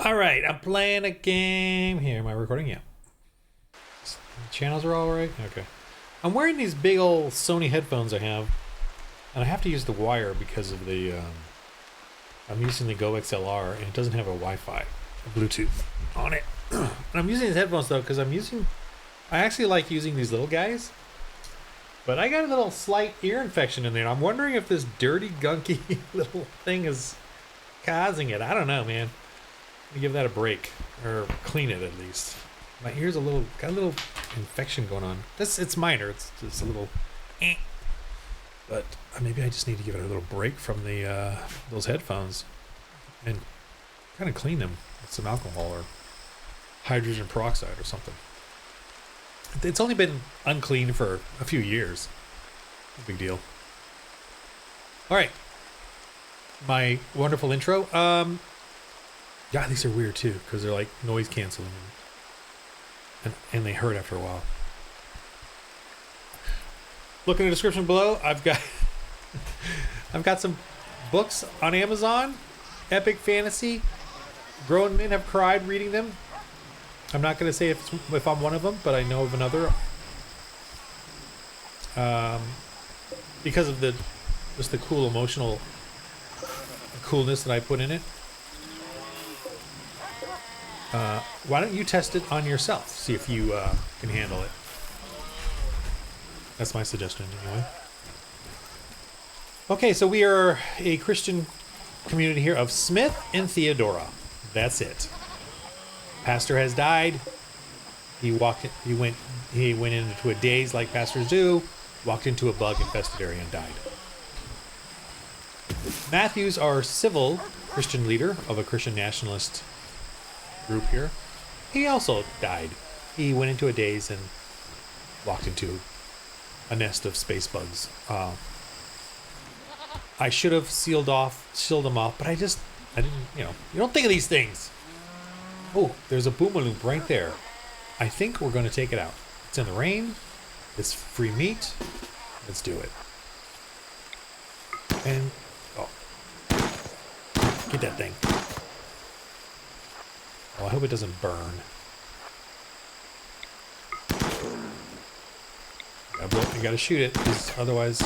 All right, I'm playing a game here. Am I recording? Yeah. Channels are all right. Okay. I'm wearing these big old Sony headphones I have, and I have to use the wire because of the. I'm using the Go XLR, and it doesn't have a Wi-Fi, a Bluetooth on it. And I'm using these headphones though because I actually like using these little guys, but I got a little slight ear infection in there. And I'm wondering if this dirty, gunky little thing is causing it. I don't know, man. Let me give that a break, or clean it at least. My ear's got a little infection going on. It's minor. It's just a little, but maybe I just need to give it a little break from the those headphones, and kind of clean them with some alcohol or hydrogen peroxide or something. It's only been unclean for a few years. No big deal. All right, my wonderful intro. Yeah, these are weird too because they're like noise canceling, and they hurt after a while. Look in the description below. I've got some books on Amazon, epic fantasy. Grown men have cried reading them. I'm not going to say if I'm one of them, but I know of another. Because of just the cool emotional coolness that I put in it. Why don't you test it on yourself? See if you can handle it. That's my suggestion, anyway. Okay, so we are a Christian community here of Smith and Theodora. That's it. Pastor has died. He went into a daze like pastors do. Walked into a bug-infested area and died. Matthew's our civil Christian leader of a Christian nationalist group here. He also died. He went into a daze and walked into a nest of space bugs. I should have sealed them off, but I didn't, you don't think of these things. Oh, there's a boomaloop right there. I think we're going to take it out. It's in the rain. It's free meat. Let's do it. And, get that thing. Well, I hope it doesn't burn. You gotta shoot it, because otherwise...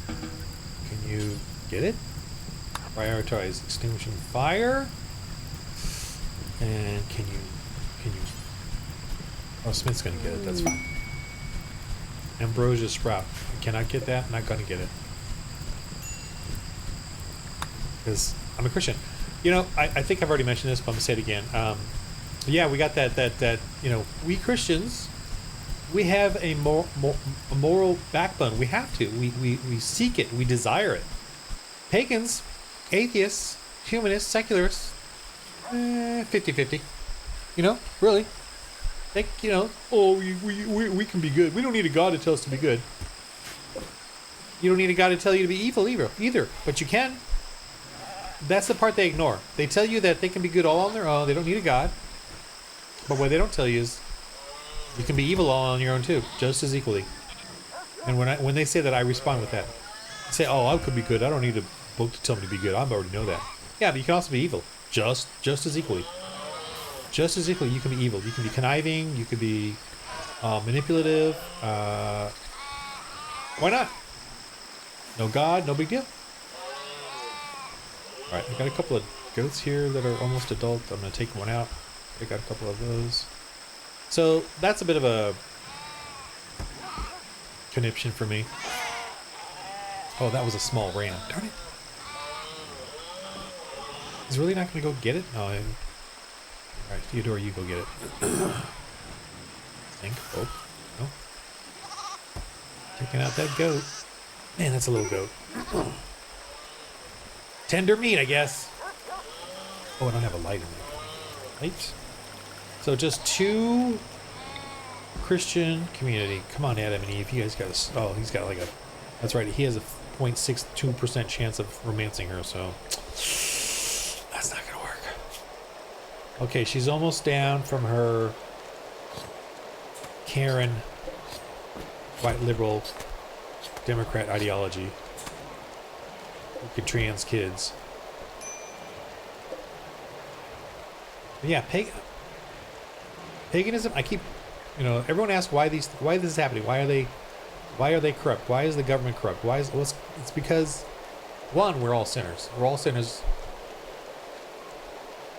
Can you get it? Prioritize extinguishing fire. And can you... Oh, Smith's gonna get it, that's fine. Ambrosia sprout. I cannot get that, not gonna get it. Because I'm a Christian. I think I've already mentioned this, but I'm gonna say it again. Yeah, we got that. We Christians, we have a moral backbone. We have to. We seek it. We desire it. Pagans, atheists, humanists, secularists, 50-50. Really. We can be good. We don't need a God to tell us to be good. You don't need a God to tell you to be evil either, but you can. That's the part they ignore. They tell you that they can be good all on their own. They don't need a God. But what they don't tell you is you can be evil all on your own too, just as equally. And when they say that, I respond with that. I say, I could be good. I don't need a book to tell me to be good. I already know that. Yeah, but you can also be evil, just as equally. Just as equally, you can be evil. You can be conniving. You can be manipulative. Why not? No God, no big deal. All right, I got a couple of goats here that are almost adult. I'm going to take one out. I got a couple of those. So that's a bit of a conniption for me. Oh, that was a small ram. Darn it. He's really not going to go get it? No. All right, Theodore, you go get it. Think. Oh, no. Taking out that goat. Man, that's a little goat. Tender meat, I guess. Oh, I don't have a light in there. Light. So just two Christian community. Come on, Adam and Eve. You guys got a... Oh, he's got like a... That's right. He has a 0.62% chance of romancing her, so... That's not going to work. Okay, she's almost down from her Karen, white liberal, Democrat ideology. Look at trans kids. But yeah, paganism. I keep, everyone asks why this is happening. Why are they corrupt? Why is the government corrupt? It's because, one, we're all sinners. We're all sinners.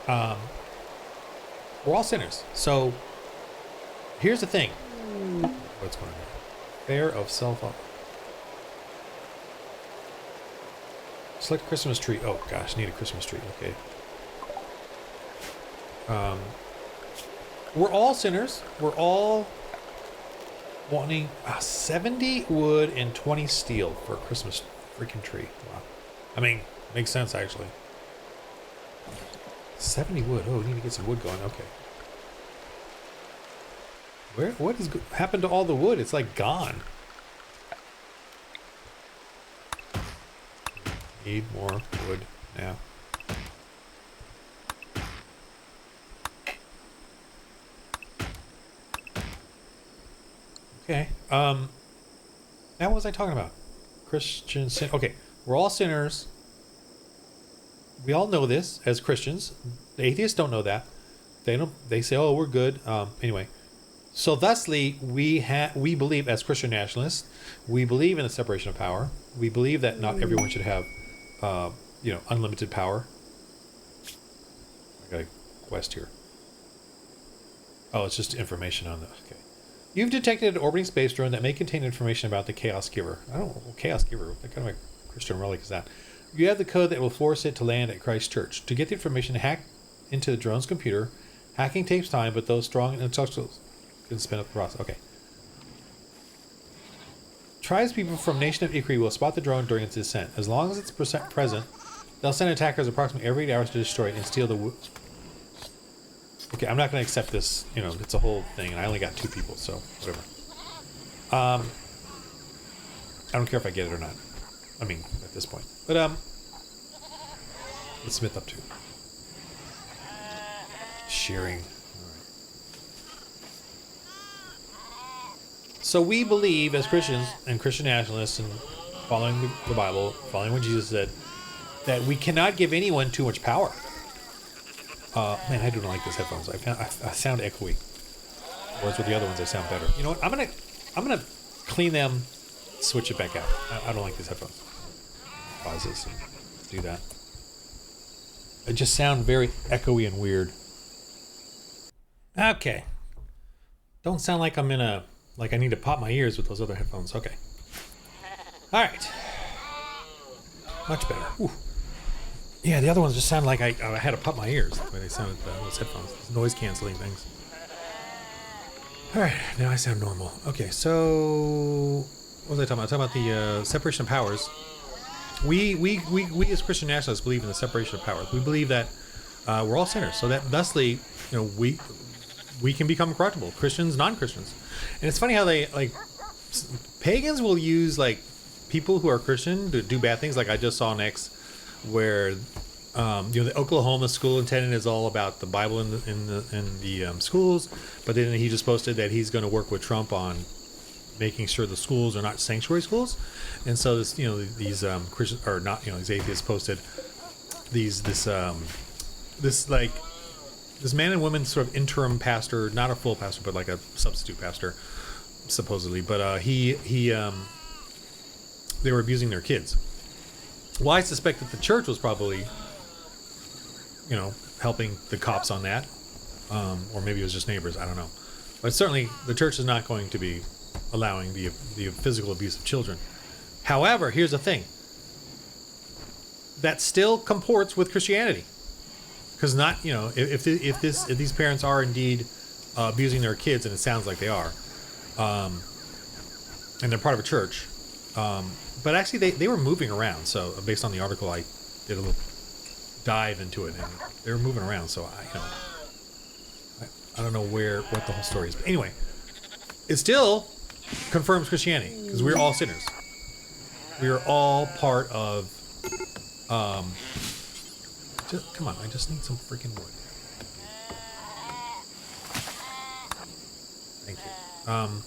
We're all sinners. So here's the thing. What's going on here? Fair of self. Select Christmas tree. Oh gosh, need a Christmas tree. Okay. We're all sinners. We're all wanting 70 wood and 20 steel for a Christmas freaking tree. Wow. I mean, makes sense actually. 70 wood. Oh, we need to get some wood going. Okay. What has happened to all the wood? It's like gone. Need more wood now. Okay. Now what was I talking about? Christian sin. Okay. We're all sinners. We all know this as Christians. The atheists don't know that. They say, "Oh, we're good." Anyway. So thusly, we believe as Christian nationalists, we believe in the separation of power. We believe that not everyone should have, unlimited power. I got a quest here. Oh, it's just information on the. Okay. You've detected an orbiting space drone that may contain information about the Chaos Giver. I don't know, Chaos Giver. What kind of a Christian relic is that? You have the code that will force it to land at Christ Church. To get the information, hack into the drone's computer. Hacking takes time, but those strong intellectuals can spin up the process. Okay. Tribespeople from Nation of Ikri will spot the drone during its descent. As long as it's present, they'll send attackers approximately every 8 hours to destroy it and steal the. Okay, I'm not going to accept this. It's a whole thing, and I only got 2 people, so whatever. I don't care if I get it or not. I mean, at this point. But, what's Smith up to? Shearing. Alright. So we believe, as Christians and Christian nationalists, and following the Bible, following what Jesus said, that we cannot give anyone too much power. Man, I do not like these headphones. I sound echoey. Whereas with the other ones, I sound better. You know what? I'm gonna clean them, switch it back out. I don't like these headphones. Pause this and do that. They just sound very echoey and weird. Okay. Don't sound like I'm like I need to pop my ears with those other headphones. Okay. All right. Much better. Ooh. Yeah, the other ones just sounded like I had to pop my ears the way they sounded, those headphones. Those noise canceling things. Alright, now I sound normal. Okay, so what was I talking about? I was talking about the separation of powers. We as Christian nationalists believe in the separation of powers. We believe that we're all sinners, so that thusly, we can become corruptible. Christians, non-Christians. And it's funny how they, like, pagans will use, like, people who are Christian to do bad things. Like I just saw next where the Oklahoma school attendant is all about the Bible in the schools, but then he just posted that he's going to work with Trump on making sure the schools are not sanctuary schools. And so this these Christian or not these atheists posted this man and woman sort of interim pastor, not a full pastor but like a substitute pastor supposedly, but they were abusing their kids. Well, I suspect that the church was probably, helping the cops on that. Or maybe it was just neighbors. I don't know. But certainly the church is not going to be allowing the physical abuse of children. However, here's the thing. That still comports with Christianity. Because if these parents are indeed abusing their kids, and it sounds like they are, and they're part of a church, but actually they were moving around. So based on the article, I did a little dive into it, and they were moving around. So I don't know what the whole story is. But anyway, it still confirms Christianity because we're all sinners. We are all part of. Come on, I just need some freaking wood. Thank you. I'm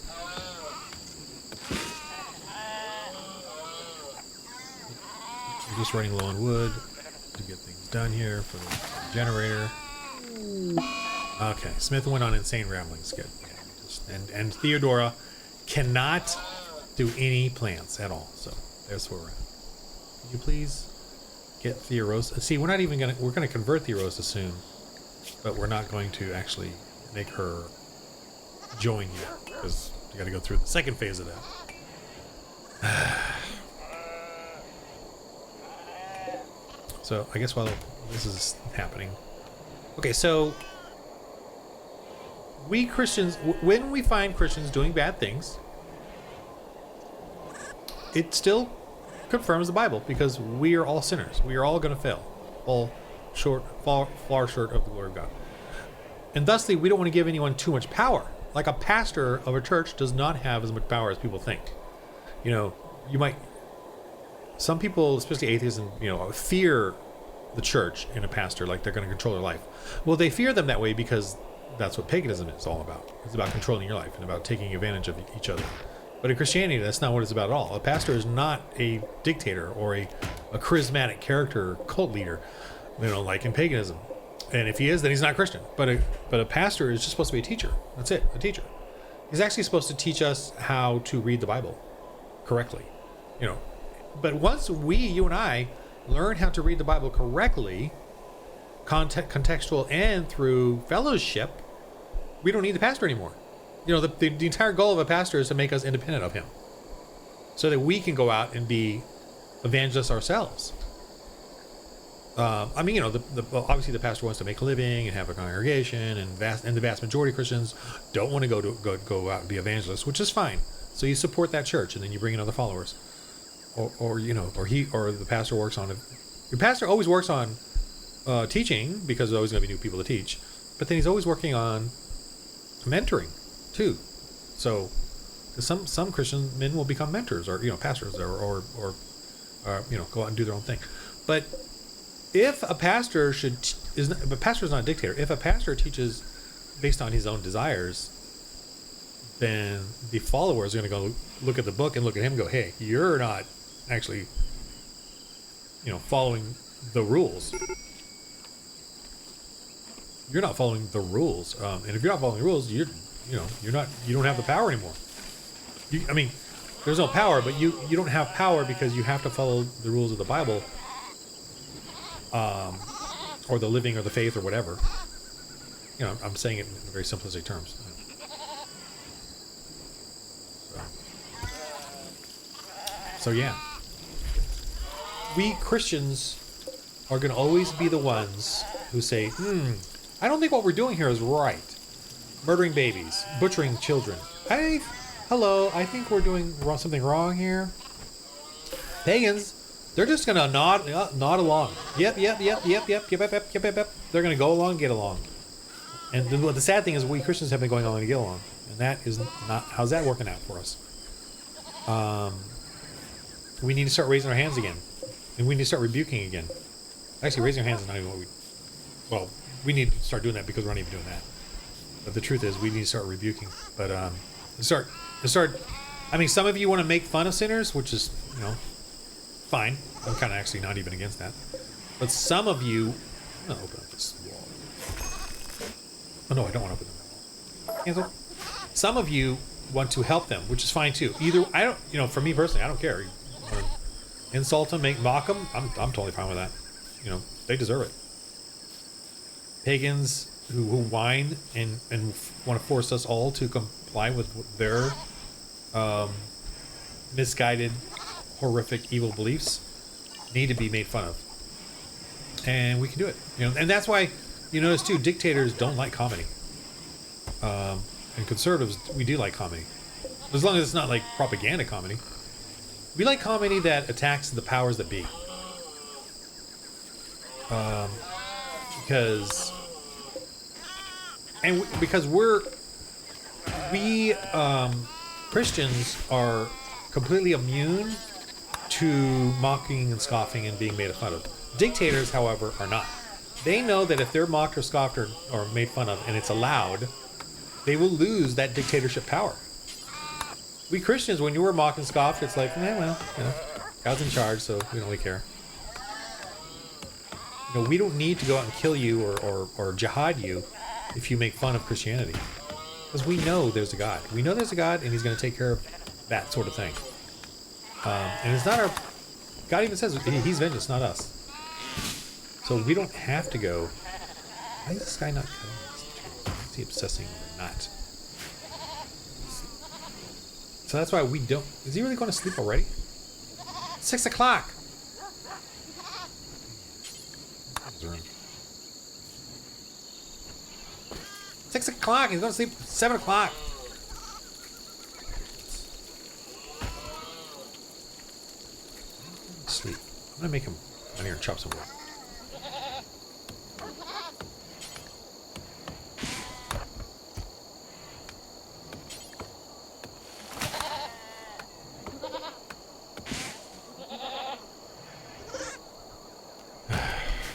just running low on wood to get things done here for the generator. Okay, Smith went on insane ramblings. Good. Okay. And Theodora cannot do any plants at all. So there's where we're at. Can you please get Theorosa? See, we're gonna convert Theorosa soon, but we're not going to actually make her join you because you got to go through the second phase of that. So I guess while this is happening, okay, so we Christians, when we find Christians doing bad things, it still confirms the Bible because we are all sinners. We are all going to fail, far short of the glory of God. And thusly, we don't want to give anyone too much power. Like a pastor of a church does not have as much power as people think. You know, some people, especially atheists, and fear the church and a pastor, like they're going to control their life. Well, they fear them that way because that's what paganism is all about. It's about controlling your life and about taking advantage of each other. But in Christianity, that's not what it's about at all. A pastor is not a dictator or a charismatic character cult leader, like in paganism. And if he is, then he's not Christian. But a pastor is just supposed to be a teacher. That's it, a teacher. He's actually supposed to teach us how to read the Bible correctly. But once you and I, learn how to read the Bible correctly, contextual and through fellowship, we don't need the pastor anymore. The entire goal of a pastor is to make us independent of him so that we can go out and be evangelists ourselves. Obviously the pastor wants to make a living and have a congregation, and the vast majority of Christians don't want to go out and be evangelists, which is fine. So you support that church, and then you bring in other followers, or the pastor works on it. Your pastor always works on teaching because there's always going to be new people to teach, but then he's always working on mentoring too. So some Christian men will become mentors or pastors or go out and do their own thing, but if a pastor a pastor is not a dictator. If a pastor teaches based on his own desires, then the followers are going to go look at the book and look at him and go, hey, you're not actually, following the rules. You're not following the rules. And if you're not following the rules, you don't have the power anymore. There's no power, but you don't have power because you have to follow the rules of the Bible. Or the living or the faith or whatever. I'm saying it in very simplistic terms. So yeah. We Christians are going to always be the ones who say, I don't think what we're doing here is right. Murdering babies, butchering children. I think we're doing something wrong here. Pagans, they're just gonna nod along. Yep. They're gonna go along, get along. And the sad thing is, we Christians have been going along to get along, and that is not. How's that working out for us? We need to start raising our hands again, and we need to start rebuking again. Actually, raising our hands is not even what we. Well, we need to start doing that because we're not even doing that. But the truth is, we need to start rebuking. But start. Some of you want to make fun of sinners, which is fine. I'm kind of actually not even against that. But some of you... I'm going to open up this wall. Oh, no, I don't want to open that wall. Cancel. Some of you want to help them, which is fine, too. For me personally, I don't care. You want to insult them, mock them, I'm totally fine with that. They deserve it. Pagans who whine and want to force us all to comply with their misguided, horrific, evil beliefs need to be made fun of, and we can do it. And that's why you notice too, dictators don't like comedy, and conservatives, we do like comedy, as long as it's not like propaganda comedy. We like comedy that attacks the powers that be, because we Christians are completely immune to mocking and scoffing and being made fun of. Dictators, however, are not. They know that if they're mocked or scoffed or made fun of, and it's allowed, they will lose that dictatorship power. We Christians, when you were mocked and scoffed, it's like, God's in charge, so we don't really care. You know, we don't need to go out and kill you or jihad you if you make fun of Christianity. Because we know there's a God. We know there's a God, and he's going to take care of that sort of thing. And it's not our... God even says he's vengeance, not us. So we don't have to go... Why is this guy not cutting this tree? Is he obsessing or not? So that's why we don't... Is he really going to sleep already? 6 o'clock! 6 o'clock! He's going to sleep at 7 o'clock! Sleep. I'm going to make him come here and chop some wood.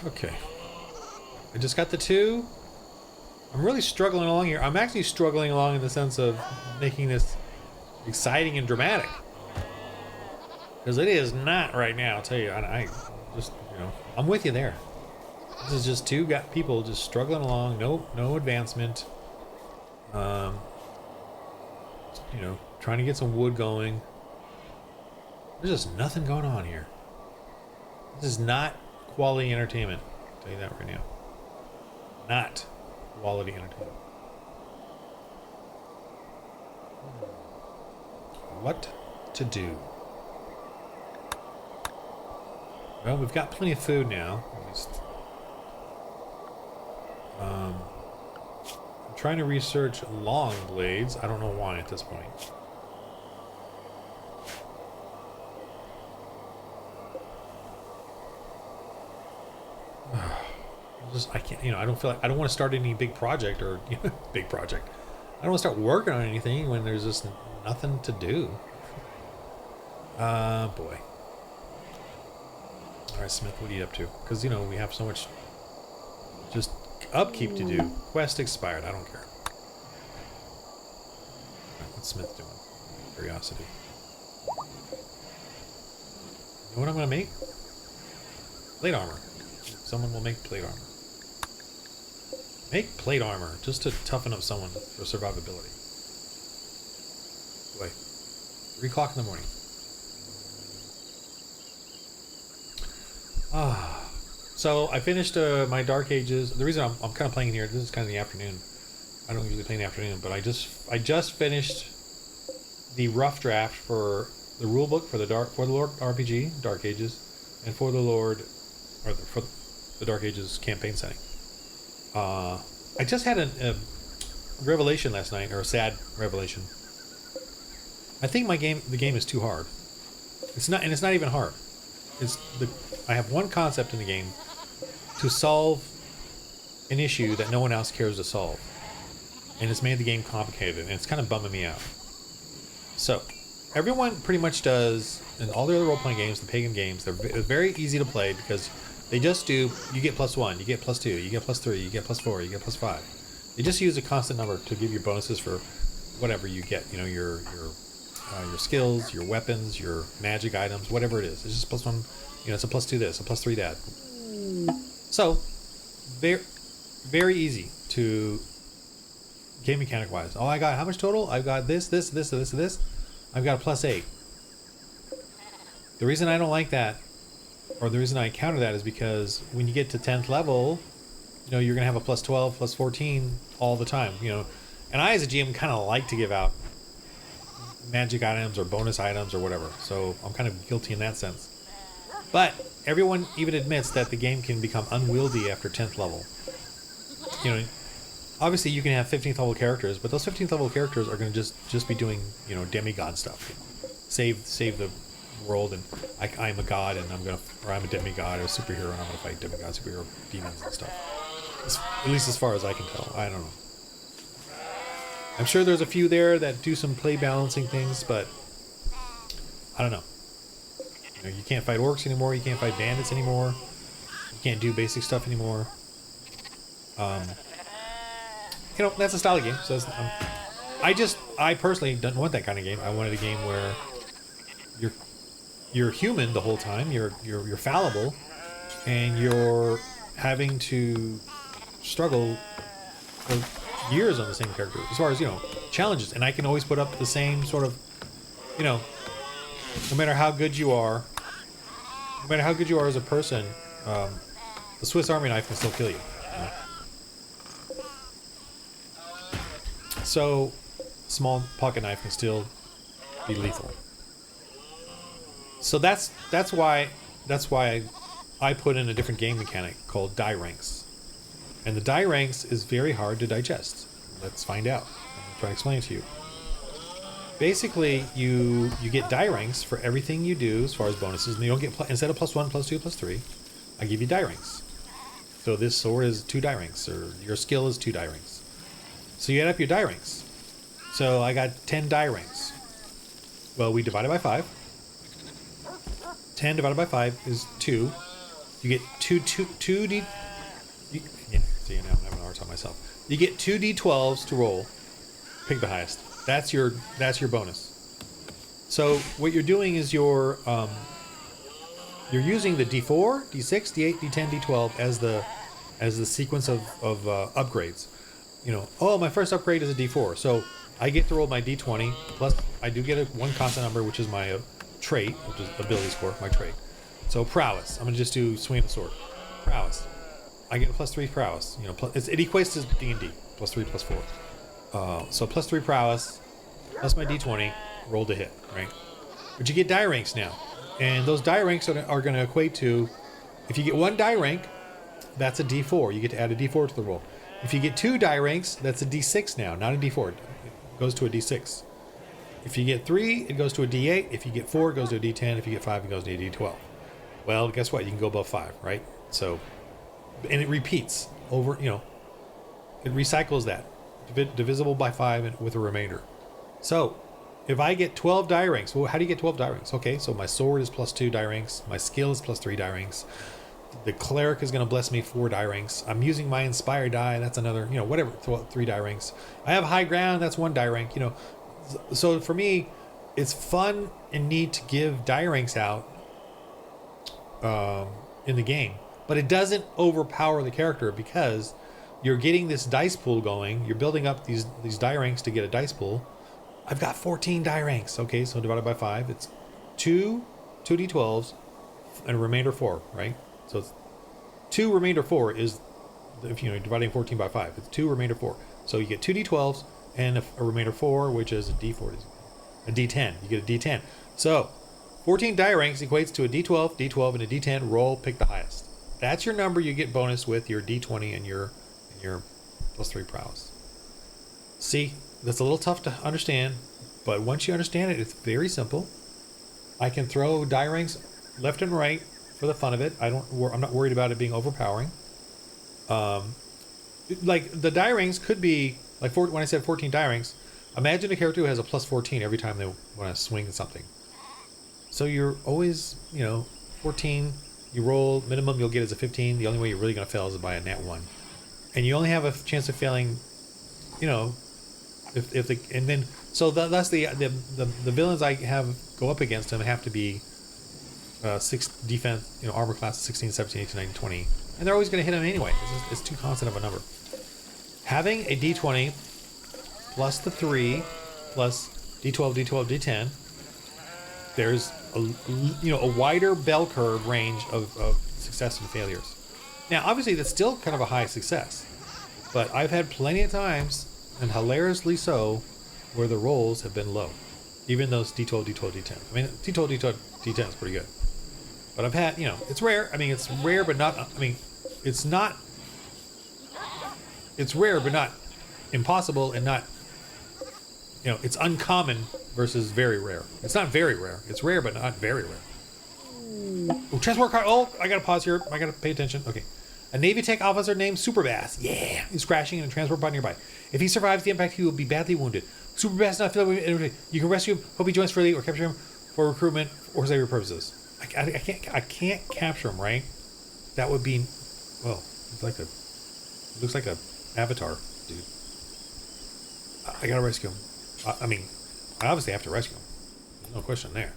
Okay. I just got the 2. I'm really struggling along here. I'm actually struggling along in the sense of making this exciting and dramatic. Because it is not right now, I'll tell you. I just, you know, I'm with you there. This is just 2 people just struggling along. No advancement. You know, trying to get some wood going. There's just nothing going on here. This is not quality entertainment. I'll tell you that right now. Not quality entertainment. What to do? Well, we've got plenty of food now. At least. I'm trying to research long blades. I don't know why at this point. I can't, you know, I don't feel like, I don't want to start any big project or, you know, big project. I don't want to start working on anything when there's just nothing to do. Boy. Alright, Smith, what are you up to? Because, you know, we have so much just upkeep to do. Quest expired, I don't care. Right, what's Smith doing? Curiosity. You know what I'm going to make? Plate armor. Someone will make plate armor. Make plate armor just to toughen up someone for survivability. Wait, 3 o'clock in the morning. So I finished my Dark Ages. The reason I'm kind of playing here, this is kind of the afternoon. I don't usually play in the afternoon, but I just finished the rough draft for the rulebook for the Lord RPG, Dark Ages, and for the Dark Ages campaign setting. I just had a revelation last night, or a sad revelation. I think the game is too hard. It's not even hard. I have one concept in the game to solve an issue that no one else cares to solve, and it's made the game complicated, and it's kind of bumming me out. So, everyone pretty much does, in all the other role-playing games, the pagan games, they're very easy to play because they just do, you get +1, you get +2, you get +3, you get +4, you get +5. They just use a constant number to give you bonuses for whatever you get. You know, your skills, your weapons, your magic items, whatever it is. It's just +1, you know, it's a +2 this, a +3 that. So, very, very easy to, game mechanic wise. Oh, I got how much total? I've got this. I've got a +8. The reason I don't like that, or the reason I counter that, is because when you get to 10th level, you know, you're gonna have a +12, +14 all the time, you know. And I, as a GM, kind of like to give out magic items or bonus items or whatever, so I'm kind of guilty in that sense. But everyone even admits that the game can become unwieldy after 10th level. You know, obviously you can have 15th level characters, but those 15th level characters are going to just be doing, you know, demigod stuff. You know, save the world, and I'm a god, and I'm a demigod or a superhero, and I'm gonna fight demigod, superhero, demons and stuff. At least as far as I can tell. I don't know. I'm sure there's a few there that do some play balancing things, but I don't know. You know, you can't fight orcs anymore. You can't fight bandits anymore. You can't do basic stuff anymore. You know, that's a style of game. So I personally don't want that kind of game. I wanted a game where you're human the whole time. You're fallible, and having to struggle for years on the same character as far as, challenges. And I can always put up the same sort of, no matter how good you are, as a person, the Swiss Army knife can still kill you. So, small pocket knife can still be lethal. So that's why I put in a different game mechanic called die ranks, and the die ranks is very hard to digest. Let's find out. I'm trying to explain it to you. Basically, you get die ranks for everything you do as far as bonuses, and you don't get instead of +1, +2, +3. I give you die ranks. So this sword is 2 die ranks, or your skill is 2 die ranks. So you add up your die ranks. So I got 10 die ranks. Well, we divided by 5. 10 divided by 5 is 2. You get 2 D. See, now I'm having a hard time myself. You get 2 D12s to roll. Pick the highest. That's your bonus. So what you're doing is you're using the D4, D6, D8, D10, D12 as the sequence of upgrades. Oh, my first upgrade is a D4, so I get to roll my D20 plus I do get one constant number, which is my trait, which is ability score, my trait. So prowess. I'm gonna just do swing the sword. Prowess. I get a +3 prowess. It equates to D&D. +3, +4. So +3 prowess plus my D20 rolled a hit, right? But you get die ranks now, and those die ranks are going to equate to, if you get 1 die rank, that's a D4. You get to add a D4 to the roll. If you get 2 die ranks, that's a D6 now, not a D4. It goes to a D6. If you get 3, it goes to a D8. If you get 4, it goes to a D10. If you get 5, it goes to a D12. Well, guess what? You can go above 5, right? So, and it repeats over, it recycles that. Divisible by 5 and with a remainder. So, if I get 12 die ranks, well, how do you get 12 die ranks? Okay, so my sword is +2 die ranks. My skill is +3 die ranks. The cleric is going to bless me 4 die ranks. I'm using my inspired die. That's another, whatever, 3 die ranks. I have high ground. That's 1 die rank. So for me, it's fun and neat to give die ranks out in the game, but it doesn't overpower the character because you're getting this dice pool going. You're building up these die ranks to get a dice pool. I've got 14 die ranks. Okay, so divided by 5, it's 2 d12s and a remainder 4, right? So it's 2 remainder 4 is, if you're dividing 14 by 5, it's 2 remainder 4. So you get 2 d12s and a remainder 4, which is a d4, a d10. You get a d10. So 14 die ranks equates to a d12, d12, and a d10. Roll, pick the highest. That's your number you get bonus with your d20 and your +3 prowess. See, that's a little tough to understand, but once you understand it, it's very simple. I can throw die ranks left and right for the fun of it. I'm not worried about it being overpowering. Like the die ranks could be like when I said 14 die ranks. Imagine a character who has a +14 every time they want to swing something. So you're always, 14. You roll minimum you'll get is a 15. The only way you're really going to fail is by a nat 1, and you only have a chance of failing, if the and then so that's the villains I have go up against them have to be 6 defense, armor class 16, 17, 18, 19, 20, and they're always going to hit them anyway. It's too constant of a number. Having a d20 plus the 3 plus d12, d12, d10, there's a wider bell curve range of success and failures. Now, obviously, that's still kind of a high success, but I've had plenty of times, and hilariously so, where the rolls have been low, even those d12, d12, d10. I mean, d12, d12, d10 is pretty good, but I've had, it's rare. I mean, it's rare, but not. I mean, it's not. It's rare, but not impossible, and not. It's uncommon versus very rare. It's not very rare. It's rare, but not very rare. Oh, transport car. Oh, I gotta pause here. I gotta pay attention. Okay. A Navy Tech officer named Superbass. Yeah. He's crashing in a transport pod nearby. If he survives the impact, he will be badly wounded. Superbass is not feeling. You can rescue him. Hope he joins freely or capture him for recruitment or savior purposes. I can't capture him, right? That would be. Well, it looks like a avatar, dude. I gotta rescue him. I mean, I obviously have to rescue him. There's no question there.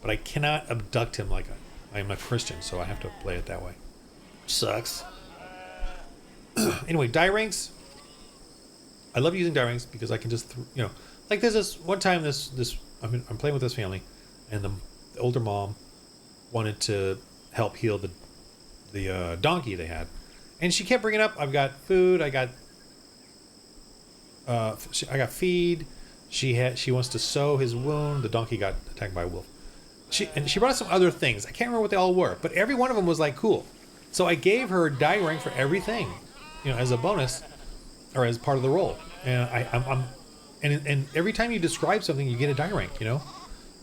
But I cannot abduct him like I am a Christian, so I have to play it that way. Which sucks. Anyway, die ranks. I love using die ranks because I can just, you know, like there's this one time I'm playing with this family, and the older mom wanted to help heal the donkey they had, and she kept bringing up, I've got food, I got feed. She wants to sew his wound. The donkey got attacked by a wolf. She brought us some other things. I can't remember what they all were, but every one of them was like cool. So I gave her die rank for everything, you know, as a bonus or as part of the role. And and every time you describe something, you get a die rank. You know,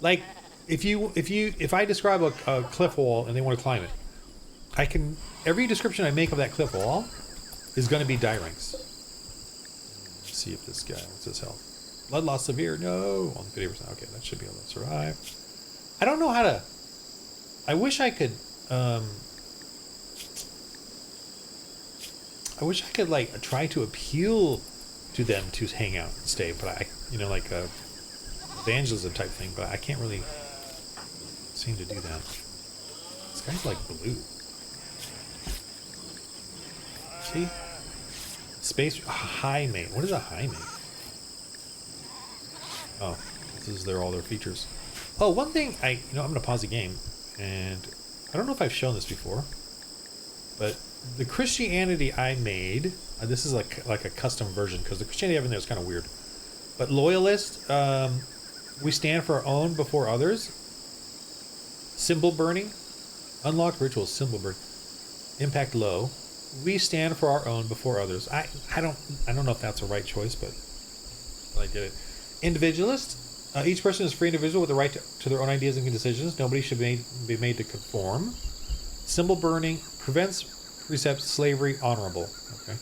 like if I describe a cliff wall and they want to climb it, I can, every description I make of that cliff wall is going to be die ranks. Let's see if this guy, what's his health? Blood loss severe. No, only 50%. Okay, that should be able to survive. I don't know how to. I wish I could. I wish I could like try to appeal to them to hang out and stay, but I, you know, like a evangelism type thing, but I can't really seem to do that. This guy's like blue. See? Space high mate. What is a high mate? Oh, this is all their features. Oh, one thing I'm gonna pause the game, and I don't know if I've shown this before, but the Christianity I made, this is like a custom version because the Christianity I have in there is kind of weird. But loyalist, we stand for our own before others. Symbol burning, unlocked rituals, symbol burn, impact low. We stand for our own before others. I don't know if that's the right choice, but I did it. Individualist. Each person is a free individual with the right to their own ideas and decisions. Nobody should be made to conform. Symbol burning prevents precepts, slavery, honorable. Okay.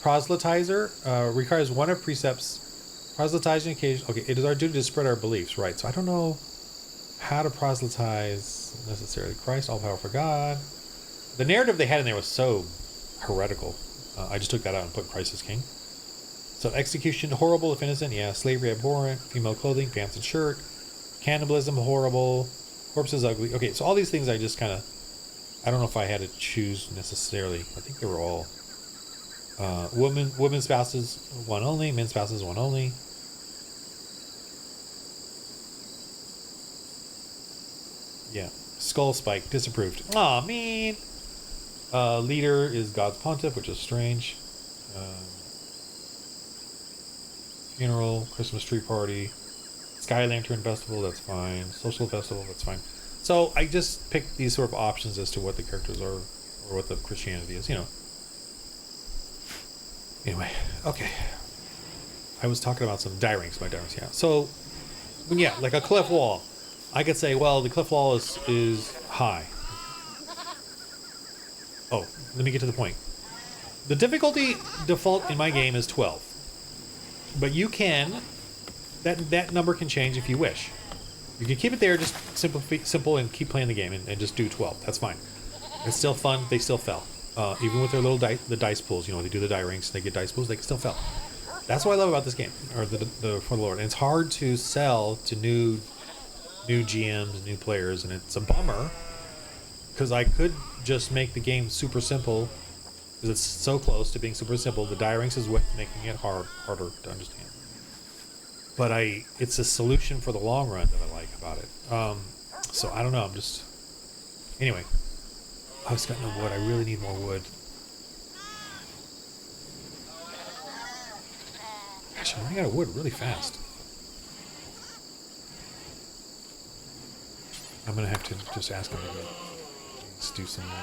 Proselytizer requires one of precepts. Proselytizing occasion. Okay, it is our duty to spread our beliefs. Right. So I don't know how to proselytize necessarily. Christ, all powerful God. The narrative they had in there was so heretical. I just took that out and put Christ as king. So execution, horrible if innocent, yeah. Slavery, abhorrent. Female clothing, pants and shirt. Cannibalism, horrible. Corpses, ugly. Okay, so all these things I just kind of, I don't know if I had to choose necessarily. I think they were all women spouses, one only. Men spouses, one only. Yeah. Skull spike, disapproved. Aw, man. Leader is God's pontiff, which is strange. Funeral, Christmas tree party, Sky Lantern Festival, that's fine. Social festival, that's fine. So I just picked these sort of options as to what the characters are, or what the Christianity is, you know. Anyway, okay. I was talking about some die ranks, yeah. So, yeah, like a cliff wall. I could say, well, the cliff wall is high. Oh, let me get to the point. The difficulty default in my game is 12. But you can, that number can change if you wish. You can keep it there, just simple and keep playing the game and just do 12. That's fine. It's still fun. They still fell. Even with their little the dice pools, you know, they do the die ranks, they get dice pools, they can still fell. That's what I love about this game, or the For the Lord. And it's hard to sell to new GMs, new players, and it's a bummer because I could just make the game super simple. Because it's so close to being super simple. The die ranks is what's making it harder to understand. But it's a solution for the long run that I like about it. So I don't know. Anyway. I just got no wood. I really need more wood. Gosh, I'm running out of wood really fast. I'm gonna have to just ask him to let's do some more.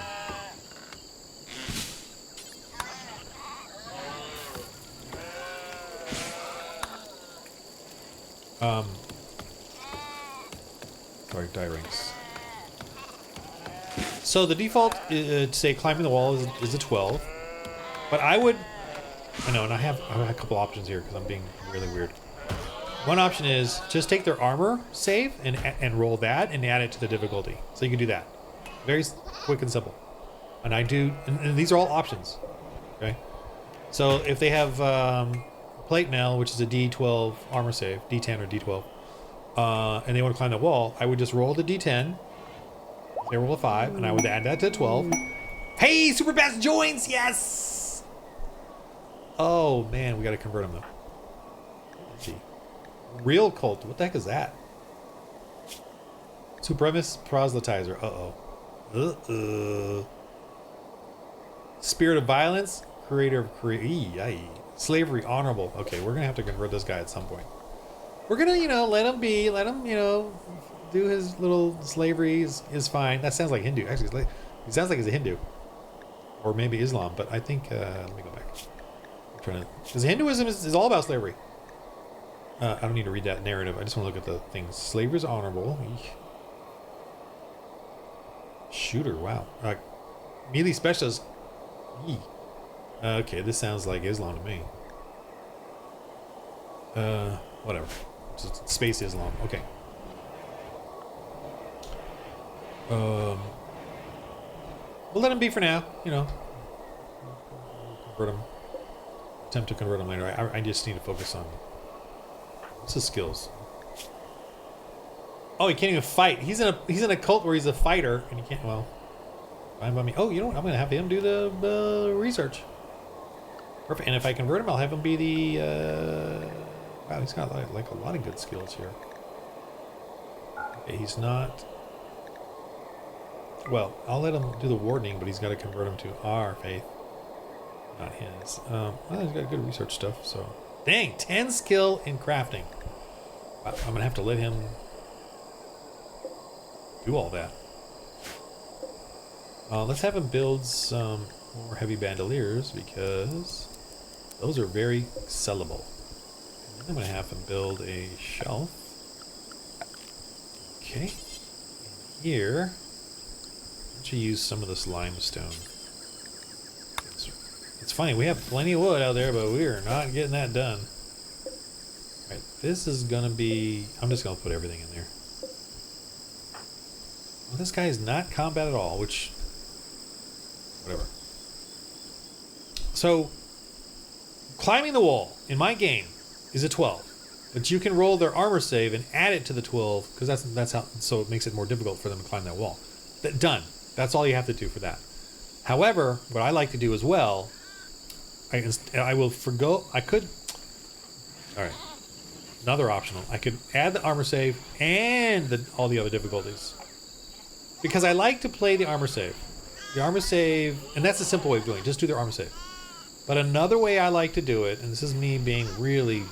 Sorry, die ranks. So the default, to say climbing the wall is a 12, but I know, and I have a couple options here because I'm being really weird. One option is just take their armor save and roll that and add it to the difficulty. So you can do that. Very quick and simple. And I do, and these are all options. Okay. So if they have plate mail, which is a D12 armor save, D10 or D12, and they want to climb the wall, I would just roll the D10. They roll a 5, and I would add that to 12. Hey, Super Bass joins! Yes! Oh man, we gotta convert him though. Gee. Real cult. What the heck is that? Supremacist proselytizer. Uh-oh. Spirit of violence. Creator of slavery. Honorable. Okay, we're gonna have to convert this guy at some point. We're gonna, let him be. Let him, do his little slavery is fine. That sounds like Hindu. Actually, it sounds like he's a Hindu. Or maybe Islam, but I think, let me go back. I'm trying to, because Hinduism is all about slavery. I don't need to read that narrative. I just want to look at the things. Slavery is honorable. Eesh. Shooter, wow. Melee specialist. Eee. Okay, this sounds like Islam to me. Whatever. Just space Islam. Okay. We'll let him be for now. Convert him. Attempt to convert him later. I just need to focus on. What's his skills? Oh, he can't even fight. He's in a cult where he's a fighter, and he can't. Well, fine by me. Oh, you know what? I'm gonna have him do the research. Perfect. And if I convert him, I'll have him be the. Wow, he's got like a lot of good skills here. Okay, he's not. Well, I'll let him do the wardening, but he's got to convert him to our faith, not his. Well, he's got good research stuff. So, dang, 10 skill in crafting. Wow, I'm gonna have to let him do all that. Let's have him build some more heavy bandoliers because those are very sellable. And I'm gonna have him build a shelf. Okay. Here. To use some of this limestone. It's funny, we have plenty of wood out there, but we are not getting that done. Alright, this is gonna be. I'm just gonna put everything in there. Well, this guy is not combat at all, which. Whatever. So, climbing the wall in my game is a 12. But you can roll their armor save and add it to the 12, because that's how. So it makes it more difficult for them to climb that wall. Done. That's all you have to do for that. However, what I like to do as well, I will forgo. I could. All right. Another optional. I could add the armor save and all the other difficulties, because I like to play the armor save. The armor save, and that's a simple way of doing it. Just do the armor save. But another way I like to do it, and this is me being really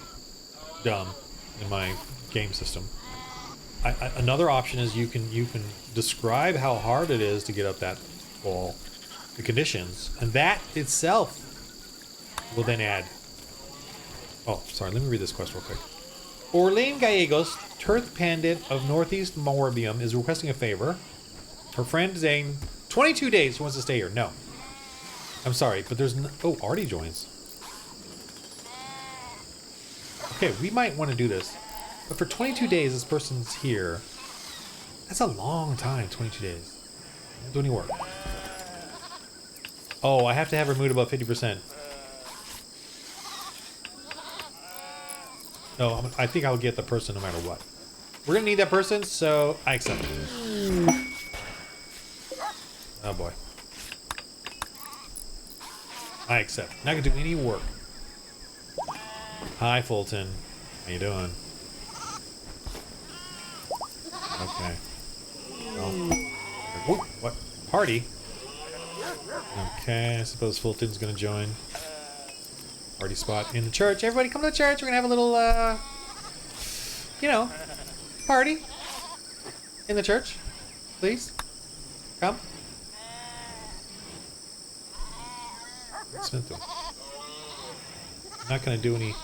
dumb in my game system. Another option is you can describe how hard it is to get up that wall, the conditions, and that itself will then add. Oh, sorry. Let me read this quest real quick. Orlane Gallegos, Turth Pandit of Northeast Morbium, is requesting a favor. Her friend Zane, 22 days. She wants to stay here. No, I'm sorry, but there's no. Oh, Artie joins. Okay, we might want to do this. But for 22 days, this person's here. That's a long time, 22 days. Don't do any work. Oh, I have to have her mood above 50%. No, I think I'll get the person no matter what. We're going to need that person, so I accept it. Oh, boy. I accept. Not going to do any work. Hi, Fulton. How you doing? Okay. Well, what? Party? Okay, I suppose Fulton's gonna join. Party spot in the church. Everybody come to the church. We're gonna have a little, party. In the church. Please. Come. I'm not gonna do any...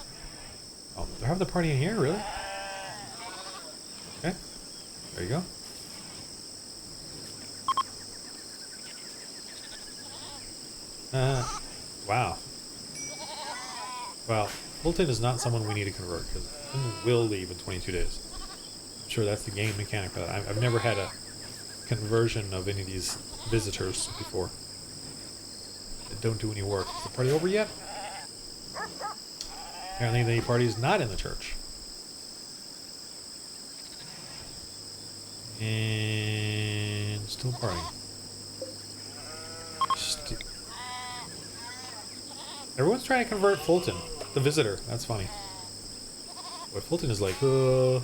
Oh, they're having the party in here? Really? Okay. There you go. Wow. Well, Fulton is not someone we need to convert, because Fulton will leave in 22 days. I'm sure that's the game mechanic for that. I've never had a conversion of any of these visitors before. That don't do any work. Is the party over yet? Apparently the party is not in the church. And still partying. Everyone's trying to convert Fulton, the visitor. That's funny. But Fulton is like, Alright.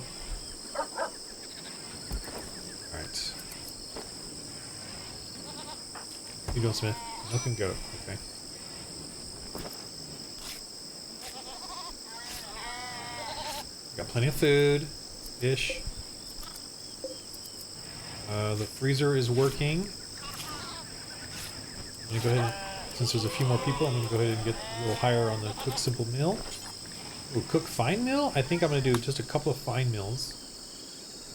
You doing, Smith? Nothing go. Okay. Got plenty of food. Fish. The freezer is working. I'm gonna go ahead and, since there's a few more people, I'm gonna go ahead and get a little higher on the cook simple meal. Ooh, cook fine meal? I think I'm gonna do just a couple of fine meals.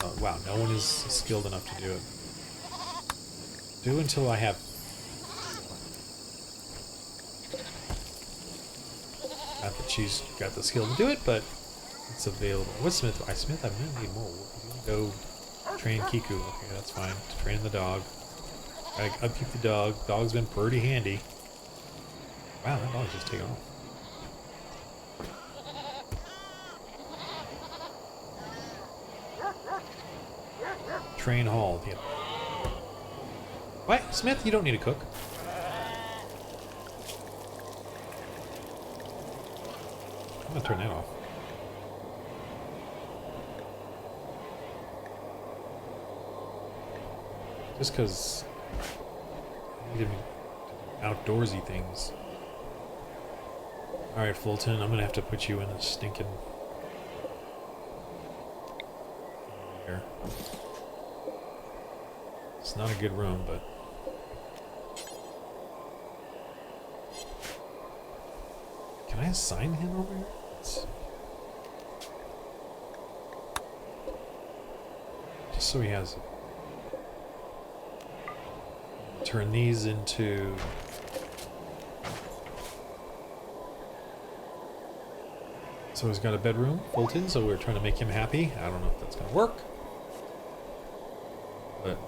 Oh, wow, no one is skilled enough to do it. Do until I have... Not that she's got the skill to do it, but it's available. What's Smith? Smith, I'm gonna need more. I'm gonna go train Kiku. Okay, that's fine. Train the dog. Gotta upkeep the dog. Dog's been pretty handy. Wow, that dog's just taking off. Train hauled, yeah. What? Smith, you don't need to cook. I'm gonna turn that off. Just because I need outdoorsy things. Alright, Fulton, I'm gonna have to put you in a stinking... Here. It's not a good room, but... Can I assign him over here? Let's see. Just so he has... Turn these into... So he's got a bedroom, Fulton, so we're trying to make him happy. I don't know if that's gonna work. But...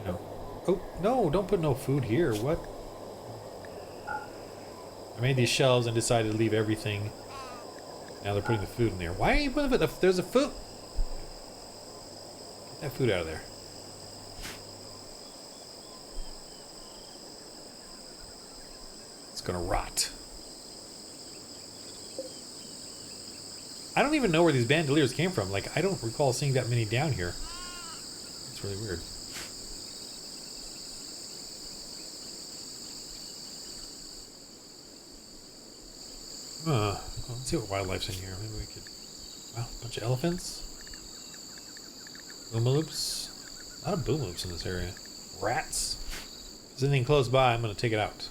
No. Oh, no, don't put no food here. What? I made these shelves and decided to leave everything. Now they're putting the food in there. Why are you putting it? There's a food. Get that food out of there. It's gonna rot. I don't even know where these bandoliers came from. Like, I don't recall seeing that many down here. It's really weird. Let's see what wildlife's in here. Maybe we could... Wow, a bunch of elephants. Boomaloops. A lot of boomaloops in this area. Rats. If there's anything close by, I'm going to take it out.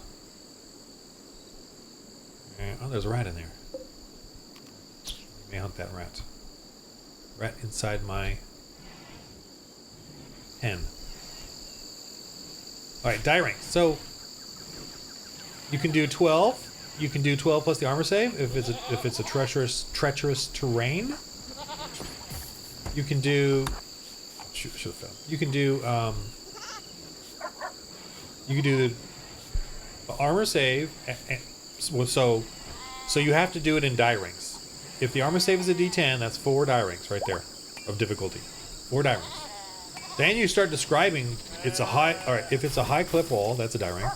Oh, there's a rat in there. Let me hunt that rat. Rat inside my pen. Alright, die rank. So, you can do 12. You can do 12 plus the armor save if it's a treacherous terrain. You can do... Should have failed. You can do the armor save. So you have to do it in die ranks. If the armor save is a D10, that's 4 die ranks right there of difficulty. 4 die ranks. Then you start describing. It's a high. All right. If it's a high cliff wall, that's a die rank.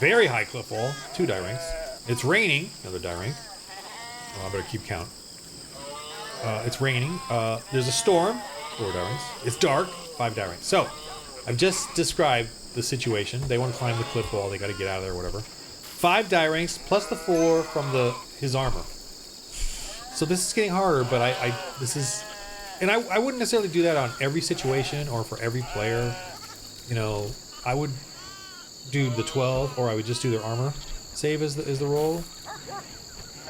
Very high cliff wall, 2 die ranks. It's raining, another die rank. Oh, I better keep count. It's raining. There's a storm, 4 die ranks. It's dark, 5 die ranks. So, I've just described the situation. They want to climb the cliff wall. They got to get out of there, whatever. 5 die ranks plus the 4 from his armor. So this is getting harder, but this is, and I wouldn't necessarily do that on every situation or for every player. You know, I would do the 12, or I would just do their armor save as the roll.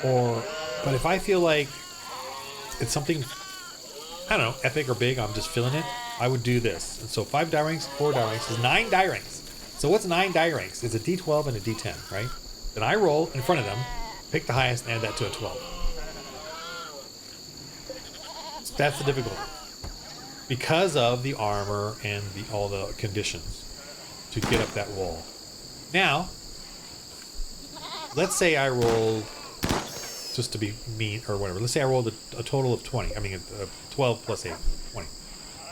But if I feel like it's something, I don't know, epic or big, I'm just feeling it, I would do this. And so 5 die ranks, 4 die ranks is 9 die ranks. So what's 9 die ranks? It's a D12 and a D10, right? Then I roll in front of them, pick the highest, and add that to a 12. That's the difficulty. Because of the armor and all the conditions to get up that wall. Now, let's say I rolled, just to be mean or whatever, let's say I rolled a total of 20. I mean, 12 plus 8, 20.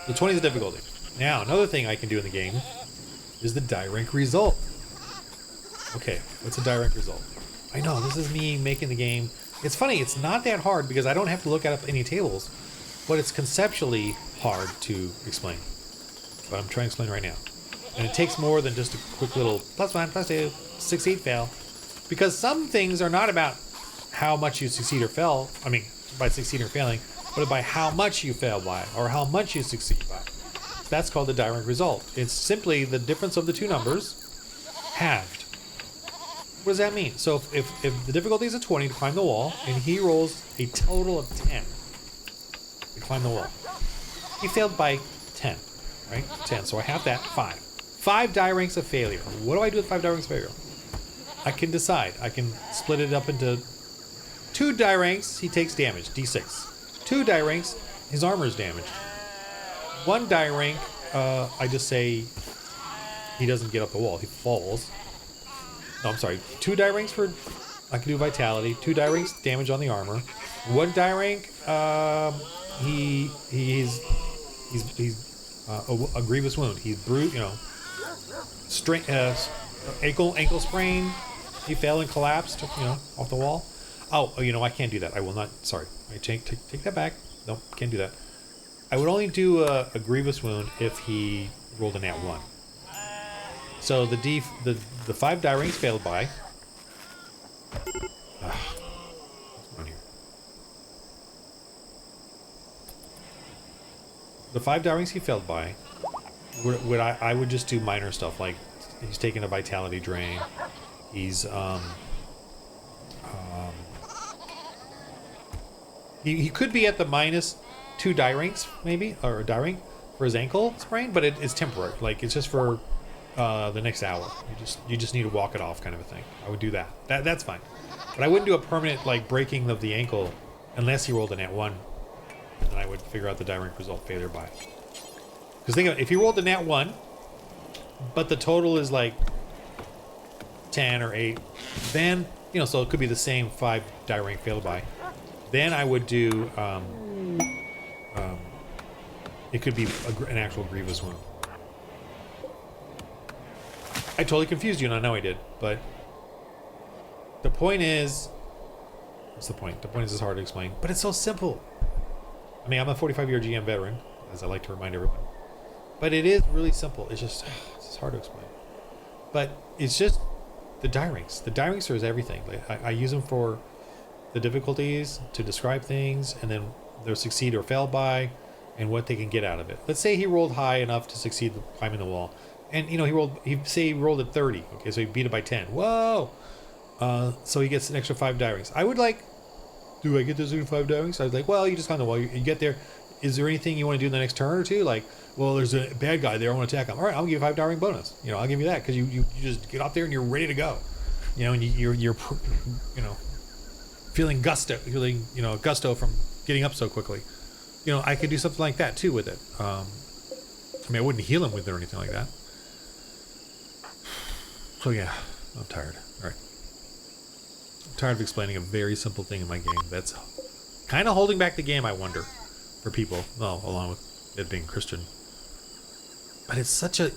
The 20 is the difficulty. Now, another thing I can do in the game is the die rank result. Okay, what's a die rank result? I know, this is me making the game. It's funny, it's not that hard because I don't have to look up any tables, but it's conceptually hard to explain. But I'm trying to explain right now. And it takes more than just a quick little +1, +2, succeed, fail. Because some things are not about how much you succeed or fail, I mean, by succeeding or failing, but by how much you fail by, or how much you succeed by. That's called the direct result. It's simply the difference of the two numbers halved. What does that mean? So if the difficulty is a 20 to climb the wall, and he rolls a total of 10 to climb the wall, he failed by 10, right? 10, so I have that, 5. 5 die ranks of failure. What do I do with 5 die ranks of failure? I can decide. I can split it up into 2 die ranks, he takes damage, d6. 2 die ranks, his armor is damaged. 1 die rank, I just say he doesn't get up the wall, he falls. No, I'm sorry, 2 die ranks for, I can do vitality, 2 die ranks damage on the armor. 1 die rank, he's a grievous wound. He's bruised, you know, ankle sprain. He fell and collapsed, you know, off the wall. Oh, you know, I can't do that. I will not. Sorry, I take that back. No, can't do that. I would only do a grievous wound if he rolled a nat 1. So the 5 die ranks failed by. What's on here? The 5 die ranks he failed by. I would just do minor stuff like he's taking a vitality drain. He's he could be at the -2 die ranks maybe, or a die rank for his ankle sprain, but it's temporary. Like it's just for the next hour. You just need to walk it off, kind of a thing. I would do that. That's fine. But I wouldn't do a permanent like breaking of the ankle unless he rolled a nat 1, and then I would figure out the die rank result failure by. Because think of it, if he rolled a nat 1, but the total is like 10 or 8, then, you know, so it could be the same 5 die rank failed by. Then I would do, it could be an actual grievous wound. I totally confused you, and I know I did, but the point is, what's the point? The point is it's hard to explain, but it's so simple. I mean, I'm a 45-year GM veteran, as I like to remind everyone. But it is really simple. It's just hard to explain. But it's just the die ranks. The die ranks are everything. Like, I use them for the difficulties, to describe things, and then they'll succeed or fail by, and what they can get out of it. Let's say he rolled high enough to succeed climbing the wall. And, you know, he rolled at 30. Okay, so he beat it by 10. Whoa! So he gets an extra 5 die ranks. I would like, do I get those 5 die ranks? I was like, well, you just climb the wall. You get there. Is there anything you want to do in the next turn or two? Like, well, there's a bad guy there. I want to attack him. All right, I'll give you a 5 die rank bonus. You know, I'll give you that because you just get out there and you're ready to go. You know, and you're you know, feeling gusto from getting up so quickly. You know, I could do something like that too with it. I mean, I wouldn't heal him with it or anything like that. So yeah, I'm tired. All right, I'm tired of explaining a very simple thing in my game. That's kind of holding back the game, I wonder, for people. Well, along with it being Christian. But it's such a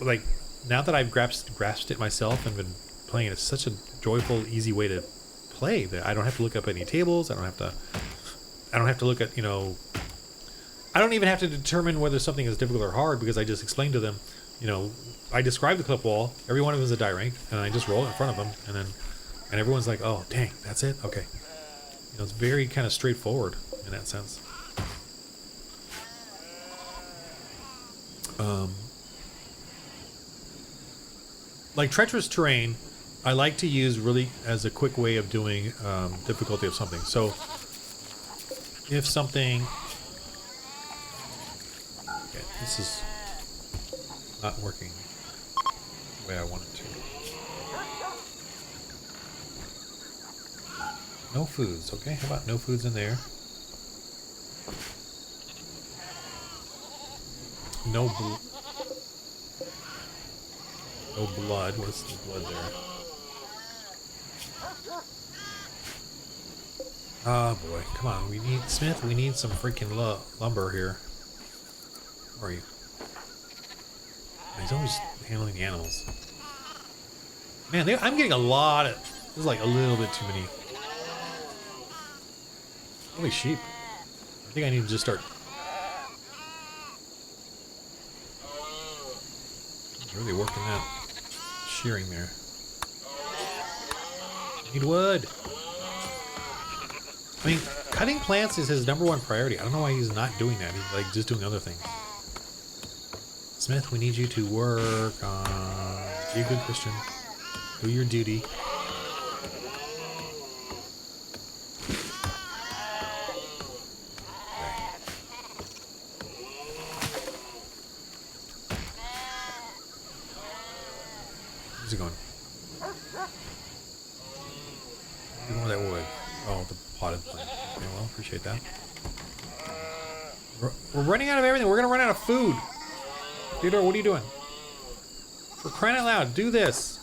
like, now that I've grasped it myself and been playing it, it's such a joyful, easy way to play that I don't have to look up any tables. I don't have to look at, you know, I don't even have to determine whether something is difficult or hard because I just explain to them, you know, I describe the clip wall, every one of them is a die rank, and I just roll it in front of them, and everyone's like, oh, dang, that's it? Okay. You know, it's very kind of straightforward in that sense. Like treacherous terrain, I like to use really as a quick way of doing difficulty of something. So if something, okay, this is not working the way I want it to. No foods, okay? How about no foods in there? No blood. What's the blood there? Oh boy, come on. We need Smith. We need some freaking lumber here. Where are you? He's always handling the animals. Man, I'm getting a lot of... This is like a little bit too many. Holy sheep. I think I need to just start... Really working that shearing there. Need wood. I mean, cutting plants is his #1 priority. I don't know why he's not doing that. He's like just doing other things. Smith, we need you to work on... Be a good Christian. Do your duty. Where's he going? Where's more of that wood? Oh, the potted plant. Okay, well, appreciate that. We're running out of everything. We're gonna run out of food. Theodore, what are you doing? For crying out loud, do this.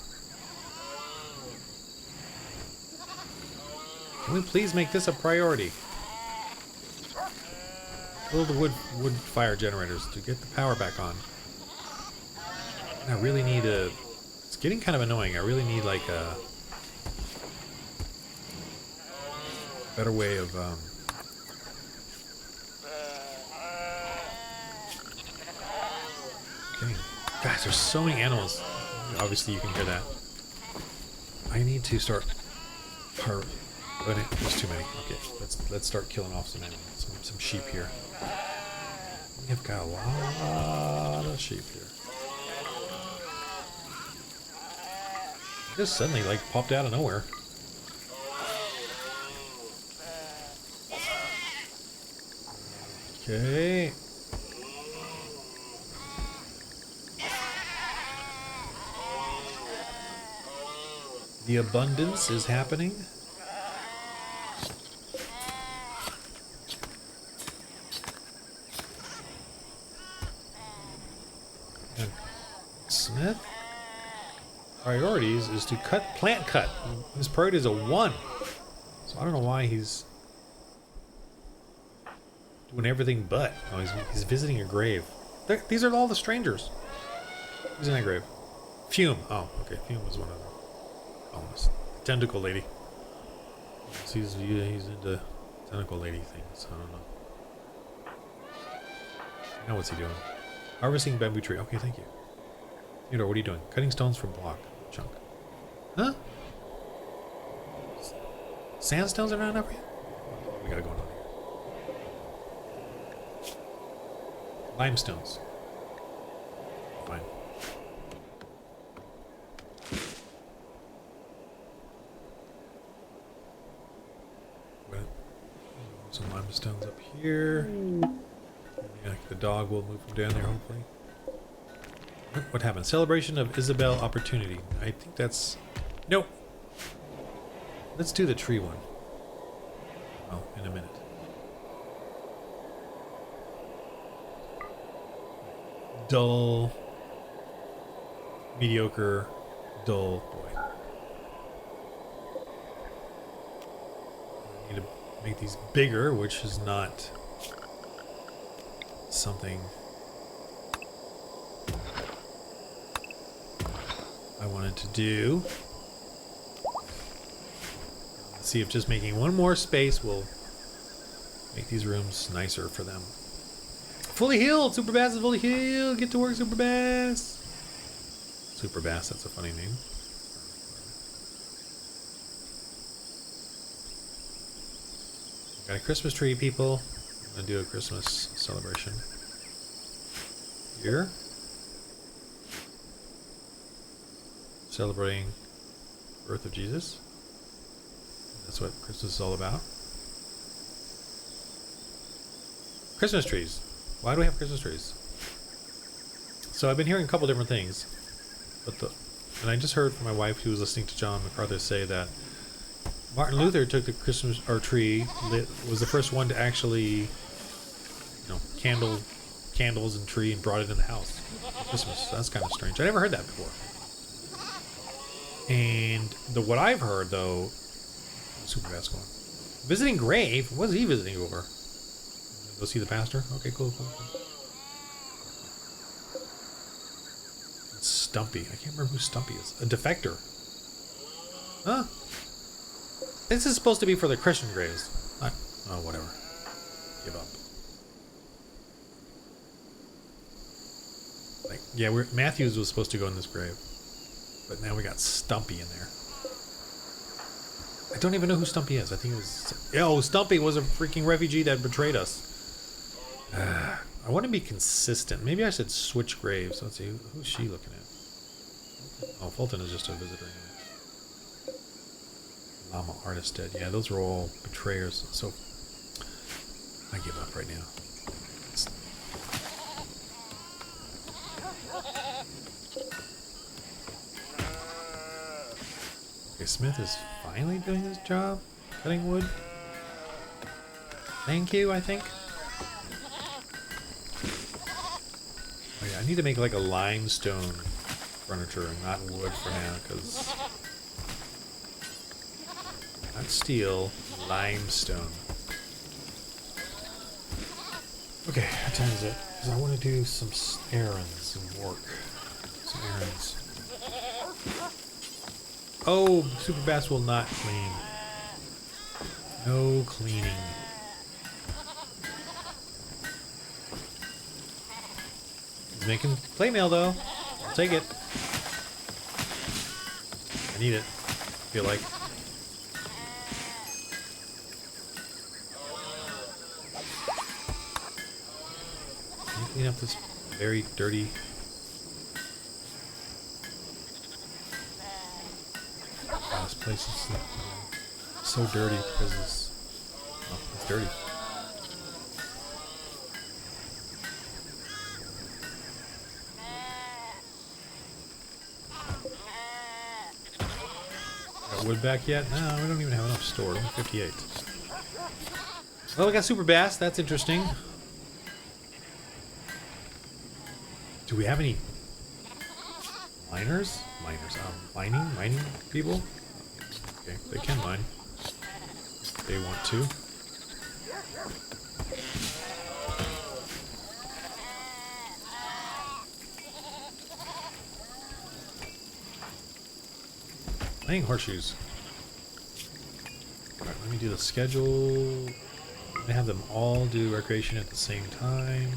Can we please make this a priority? Build the wood fire generators to get the power back on. I really need a... It's getting kind of annoying. I really need like a better way of getting... Guys, there's so many animals. Obviously you can hear that. I need to start but there's too many. Okay, let's start killing off some animals, some sheep here. We have got a lot of sheep here. Just suddenly like popped out of nowhere. Okay. The abundance is happening. And Smith priorities is to plant cut. His priority is a 1. So I don't know why he's doing everything but. Oh, he's visiting a grave. These are all the strangers. Who's in that grave? Fume. Oh, okay. Fume was one of them. Almost. Tentacle lady. So he's into tentacle lady things. I don't know. Now what's he doing? Harvesting bamboo tree. Okay, thank you. Theodore, what are you doing? Cutting stones from block. Chunk. Huh? Sandstones are not enough for you? We gotta go on here. Limestones. Fine. Some limestones up here. Yeah, the dog will move from down there, hopefully. What happened? Celebration of Isabel Opportunity. I think that's... Nope. Let's do the tree one. Oh, in a minute. Dull. Mediocre. Dull boy. I need to make these bigger, which is not something I wanted to do. Let's see if just making one more space will make these rooms nicer for them. Fully healed! Super Bass is fully healed! Get to work, Super Bass! Super Bass, that's a funny name. Got a Christmas tree, people. I'm gonna do a Christmas celebration here. Celebrating the birth of Jesus. That's what Christmas is all about. Christmas trees. Why do we have Christmas trees? So I've been hearing a couple different things, and I just heard from my wife who was listening to John MacArthur say that Martin Luther took the Christmas tree, was the first one to actually, candles and tree and brought it in the house for Christmas. So that's kind of strange. I never heard that before. And what I've heard though, Super Bass going visiting grave. What is he visiting over? Go see the pastor. Okay, cool. It's Stumpy. I can't remember who Stumpy is. A defector. Huh? This is supposed to be for the Christian graves. Oh, whatever. Give up. Like, yeah, Matthews was supposed to go in this grave, but now we got Stumpy in there. I don't even know who Stumpy is. I think it was... Oh, Stumpy was a freaking refugee that betrayed us. I want to be consistent. Maybe I should switch graves. Let's see. Who's she looking at? Oh, Fulton is just a visitor. Llama artist dead. Yeah, those were all betrayers. So I give up right now. Okay, Smith is finally doing his job. Cutting wood. Thank you, I think. Oh yeah, I need to make like a limestone furniture and not wood for now, because not steel, limestone. Okay, what time is it? Because I want to do some errands, some work. Some errands. Oh, Super Bass will not clean. No cleaning. He's making play mail though. I'll take it. I need it. I feel like. Can you clean up this very dirty... This place is so dirty because it's dirty. Got wood back yet? No, we don't even have enough stored. Only 58. Well, we got Super Bass. That's interesting. Do we have any miners? Mining people? Okay, they can mine. If they want to. Playing horseshoes. Alright, let me do the schedule. I'm gonna have them all do recreation at the same time.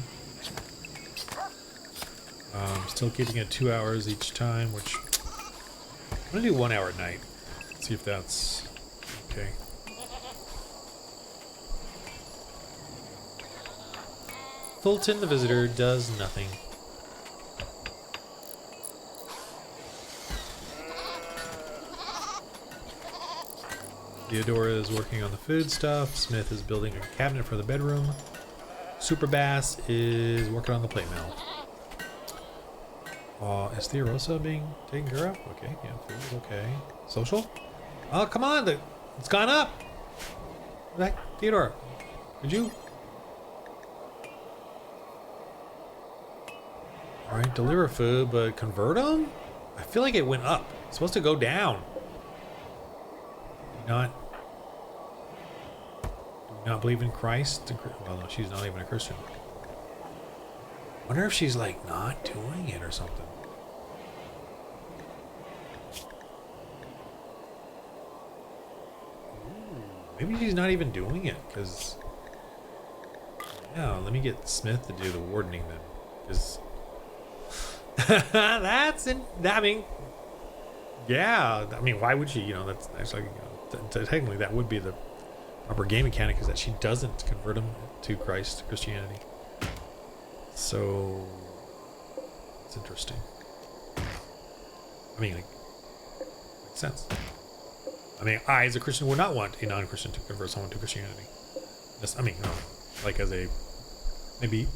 Still keeping it 2 hours each time, which I'm gonna do 1 hour at night. See if that's okay. Fulton the visitor does nothing. Theodora is working on the food stuff. Smith is building a cabinet for the bedroom. Super Bass is working on the plate mill. Is Theorosa being taken care of? Okay, yeah, food is okay. Social? Oh, come on! It's gone up! Back, Theodora. Could you? Alright, deliver food, but convert them? I feel like it went up. It's supposed to go down. Do not believe in Christ? Well, no, she's not even a Christian. Wonder if she's like not doing it or something. Maybe she's not even doing it, because... Yeah, let me get Smith to do the wardening then. Because... I mean... Yeah, I mean, why would she? You know, that's actually... You know, technically, that would be the proper game mechanic, is that she doesn't convert him to Christianity. So... It's interesting. I mean, like... Makes sense. I mean, I, as a Christian, would not want a non-Christian to convert someone to Christianity. I mean, no, like as a, maybe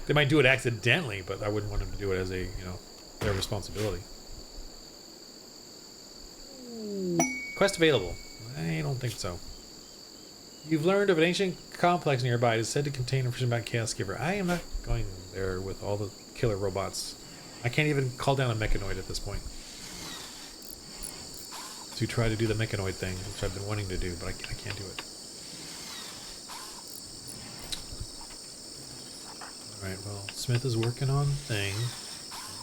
they might do it accidentally, but I wouldn't want them to do it as a, you know, their responsibility. Quest available. I don't think so. You've learned of an ancient complex nearby. It is said to contain information about Chaos Giver. I am not going there with all the killer robots. I can't even call down a mechanoid at this point. To try to do the mechanoid thing, which I've been wanting to do, but I can't do it. Alright, well, Smith is working on thing.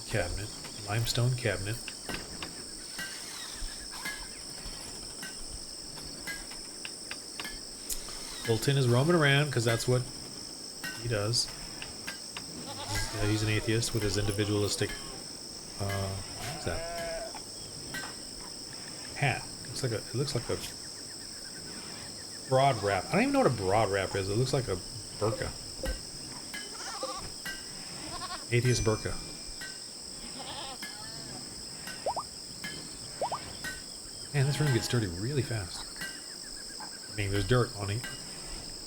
Cabinet. Limestone cabinet. Fulton is roaming around because that's what he does. He's an atheist with his individualistic. What's that? Hat. It looks like a broad wrap. I don't even know what a broad wrap is. It looks like a burqa. Atheist burqa. Man, this room gets dirty really fast. I mean, there's dirt on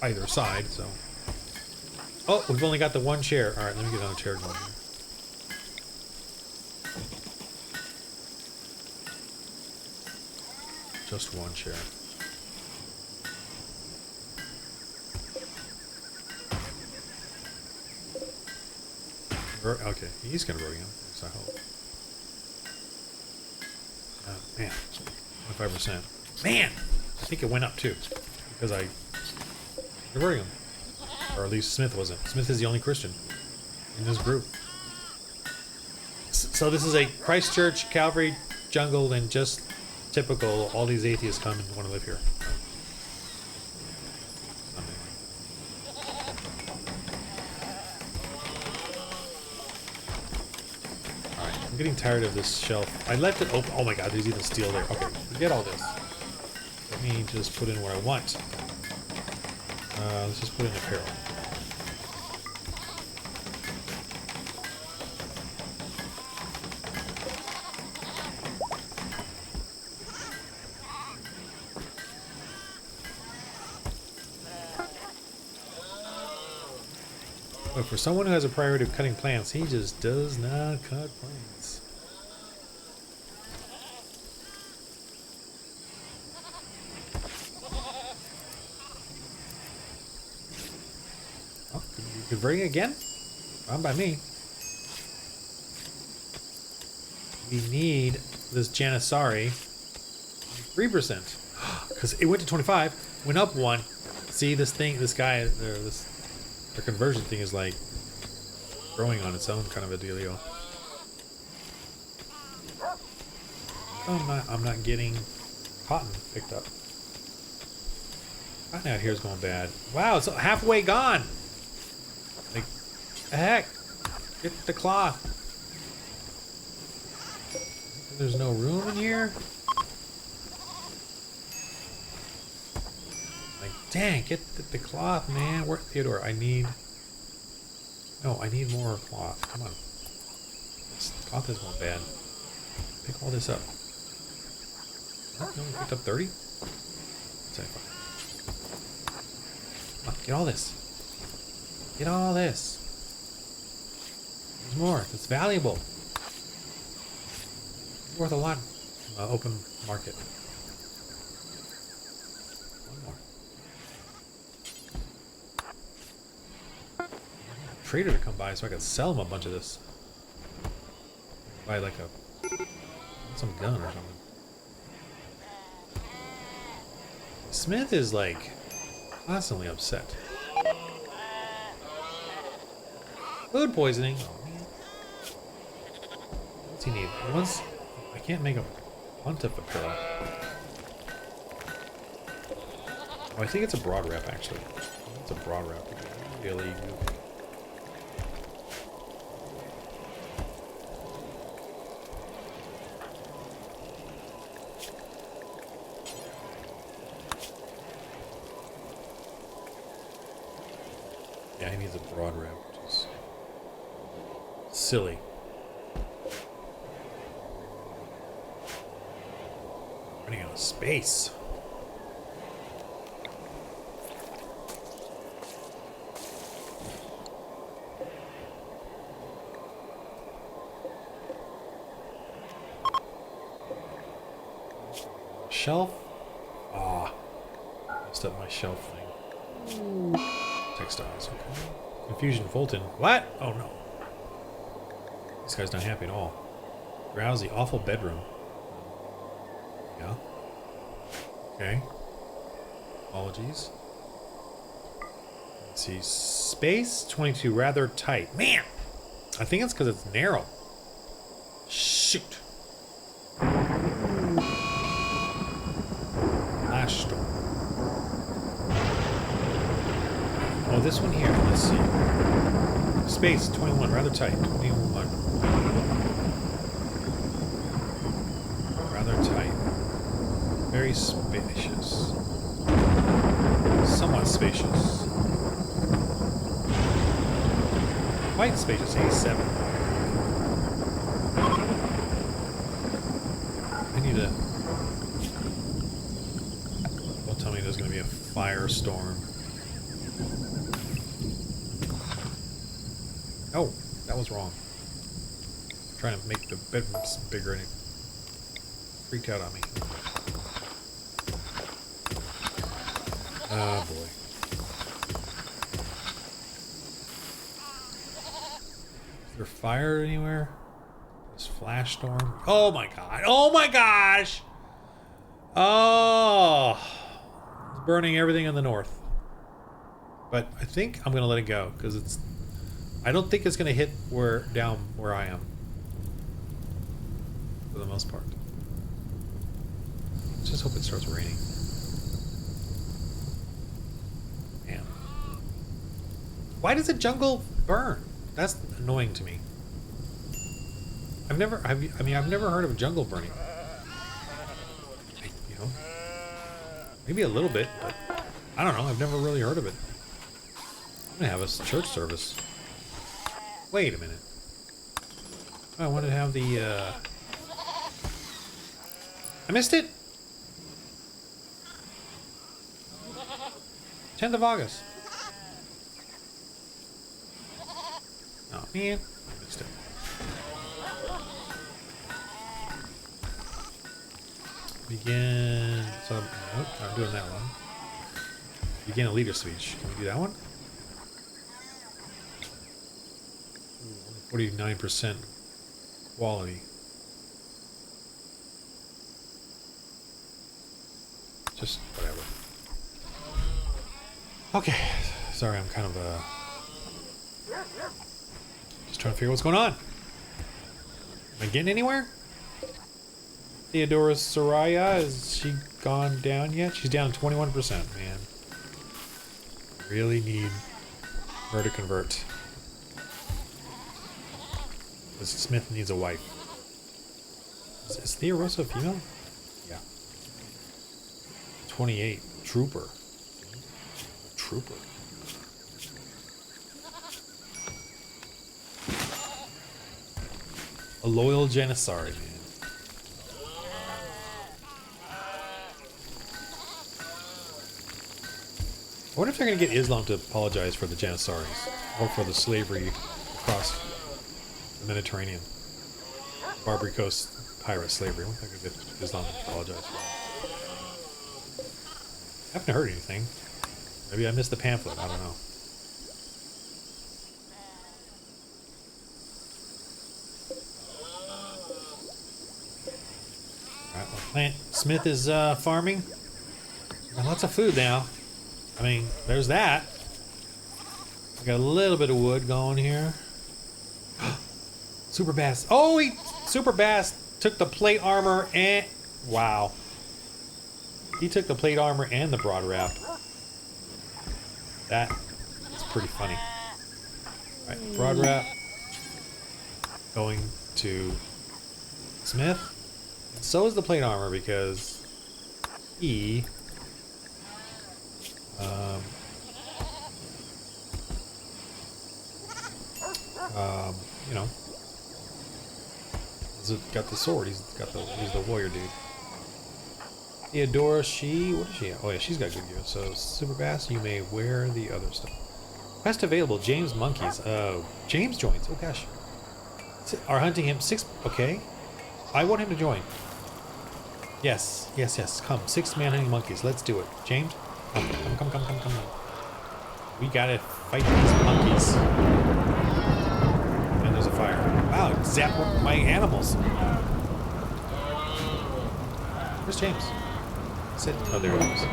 either side, so. Oh, we've only got the one chair. All right, let me get another chair going here. Just one chair. Okay, he's gonna roll again, so I hope. Man, 25%. Man! I think it went up too. Because I converted him. Or at least Smith wasn't. Smith is the only Christian in this group. So this is a Christchurch, Calvary, jungle, and just typical. All these atheists come and want to live here. Alright, I'm getting tired of this shelf. I left it open. Oh my god, there's even steel there. Okay, forget all this. Let me just put in what I want. Let's just put in apparel. But for someone who has a priority of cutting plants, he just does not cut plants. Oh, converting again? Fine by me. We need this Janissary 3%. Because it went to 25, went up 1. See this thing, this guy, the conversion thing is like growing on its own, kind of a dealio. Oh, I'm not getting cotton picked up. Cotton out here is going bad. Wow, it's halfway gone. Like, the heck? Get the cloth. There's no room in here. Dang, get the cloth, man. Where, Theodore, I need more cloth. Come on. This cloth is going bad. Pick all this up. Oh, no, we picked up 30? 75. Come on, get all this. Get all this. There's more. It's valuable. It's worth a lot. Open market. Trader to come by so I could sell him a bunch of this. Buy like some gun or something. Smith is like constantly upset. Food poisoning. Oh, man. What's he need? I can't make a punt of apparel. Oh, I think it's a broad wrap actually. It's a broad wrap. Really good. Yeah, he needs a broad wrap, which is silly. Running out of space. Shelf? Ah, messed up my shelf thing. Textiles, okay. Confusion Fulton. What? Oh no. This guy's not happy at all. Drowsy, awful bedroom. Yeah. Okay. Apologies. Let's see. Space 22, rather tight. Man! I think it's because it's narrow. Shoot. Flash storm. Oh, this one here. Let's see. Space 21, rather tight. 21. Rather tight. Very spacious. Somewhat spacious. Quite spacious. 87. I need to. Don't tell me there's going to be a firestorm. Oh, that was wrong. I'm trying to make the bedrooms bigger and it freaked out on me. Oh boy. Is there fire anywhere? This flash storm? Oh my god. Oh my gosh! Oh! It's burning everything in the north. But I think I'm gonna let it go because it's. I don't think it's gonna hit down where I am. For the most part. Let's just hope it starts raining. Man. Why does the jungle burn? That's annoying to me. I've never heard of a jungle burning. You know, maybe a little bit, but I don't know. I've never really heard of it. I'm gonna have a church service. Wait a minute. Oh, I wanted to have the, I missed it! 10th of August. Oh, man. I missed it. Begin... So, nope, I'm doing that one. Begin a leader speech. Can we do that one? 49% quality. Just whatever. Okay. Sorry, I'm kind of just trying to figure out what's going on. Am I getting anywhere? Theodora Soraya, is she gone down yet? She's down 21%, man. Really need her to convert. Smith needs a wife. Is Theorosa a female? Yeah. 28. Trooper. Trooper. A loyal Janissary, man. I wonder if they're going to get Islam to apologize for the Janissaries. Or for the slavery across the Mediterranean. Barbary Coast pirate slavery. I wonder if I could get Islam to apologize for that. I haven't heard anything. Maybe I missed the pamphlet. I don't know. Alright, well, Plant Smith is farming. Got lots of food now. I mean, there's that. I got a little bit of wood going here. Super Bass. Oh, Super Bass took the plate armor and... Wow. He took the plate armor and the broad wrap. That's pretty funny. Alright, broad wrap. Going to Smith. And so is the plate armor because he... you know, he's got the sword. He's the warrior dude. Theodora, what is she? Oh yeah, she's got good gear. So Super Bass, you may wear the other stuff. Quest available. James Monkeys. James joins. Oh gosh. Are hunting him 6. Okay. I want him to join. Yes. Come. 6 man hunting monkeys. Let's do it. James, come. We gotta fight these monkeys. And there's a fire. Wow, it zapped my animals. Where's James? Sit. Oh, there he is.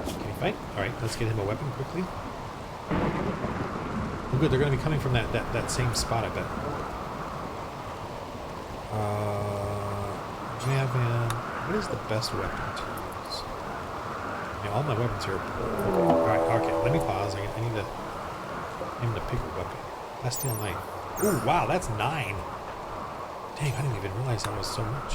Can he fight? Alright, let's get him a weapon quickly. Oh good, they're gonna be coming from that same spot, I bet. Jam him. What is the best weapon to use? Yeah, all my weapons here. Alright, okay, let me pause. I need to pick a weapon. Last steel knife. Ooh, wow, that's 9. Dang, I didn't even realize that was so much.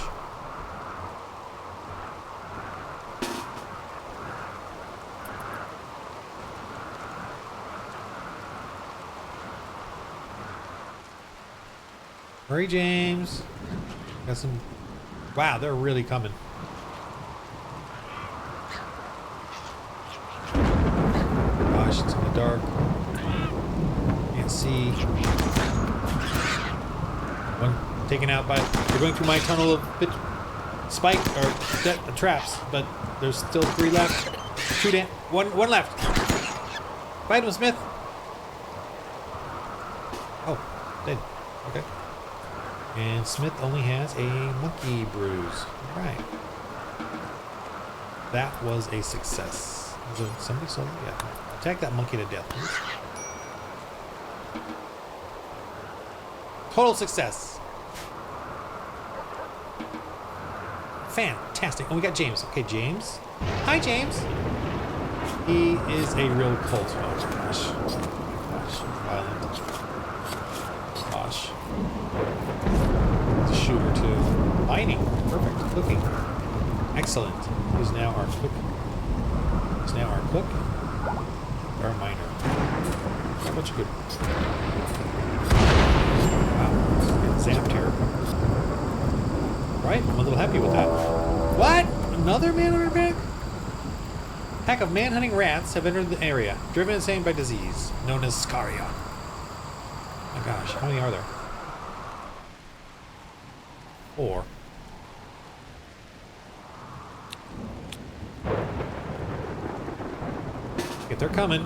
Hurry, James. Got some... Wow, they're really coming. Gosh, it's in the dark. Can't see. One taken out by... They're going through my tunnel of spike or traps, but there's still 3 left. Shoot it. One left. Fight him, Smith. Oh, dead. Okay. And Smith only has a monkey bruise. All right. That was a success. Was it somebody sold it? Yeah. Attack that monkey to death, please. Total success. Fantastic. And we got James. Okay, James. Hi, James. He is a real cult. Oh, gosh. Gosh. Violent. Gosh. He's a shooter, too. Mining. Perfect. Cooking. Excellent. He's now our cook. He's now our cook. Our miner. A bunch of good. Wow. Getting zapped here. Right? I'm a little happy with that. What? Another manhunter pack? Pack of manhunting rats have entered the area, driven insane by disease, known as Scarion. Oh my gosh, how many are there? 4. If they're coming.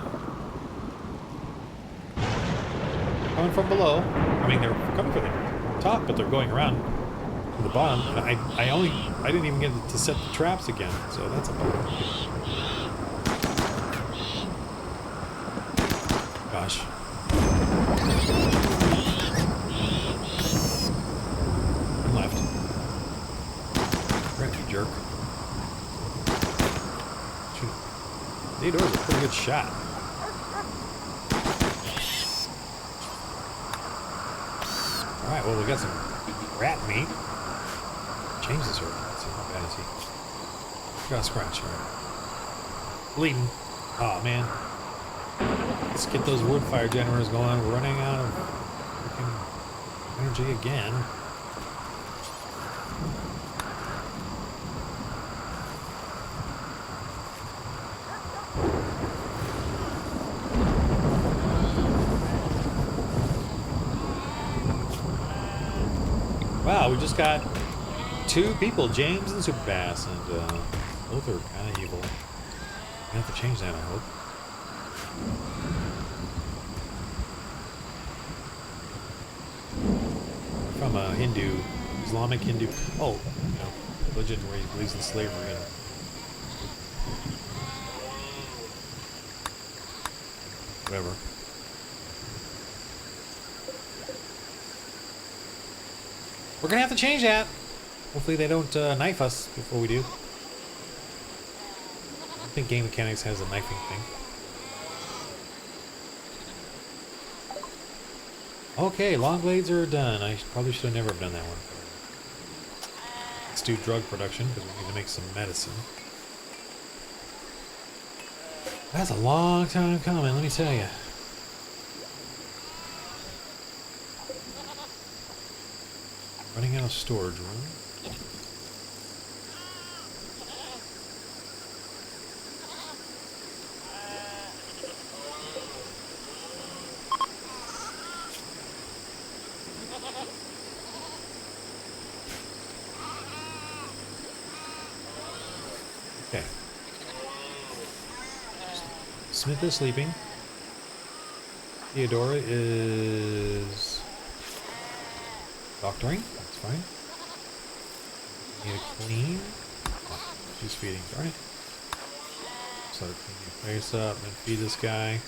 Coming from below. I mean, they're coming from the top, but they're going around to the bottom. And I didn't even get to set the traps again, so that's a bummer. Gosh. One left. Right, you jerk. Shoot. Theodore's a pretty good shot. Alright, well, we got some rat meat. James is hurt. Let's see, how bad is he? Got a scratch, alright. Bleeding. Aw, man. Let's get those wood fire generators going. We're running out of freaking energy again. Wow, we just got 2 people, James and Superbass, and both are kind of evil. I have to change that, I hope. From a Hindu, Islamic Hindu. Oh, you know, religion where he believes in slavery and whatever. We're gonna have to change that. Hopefully they don't knife us before we do. I don't think Game Mechanics has a knifing thing. Okay, long blades are done. I probably should have never have done that one. Let's do drug production because we need to make some medicine. That's a long time coming, let me tell you. Running out of storage room. Okay. Smith is sleeping. Theodora is doctoring. That's fine. Need a clean. Oh, she's feeding. Darn it. So clean your face up and feed this guy.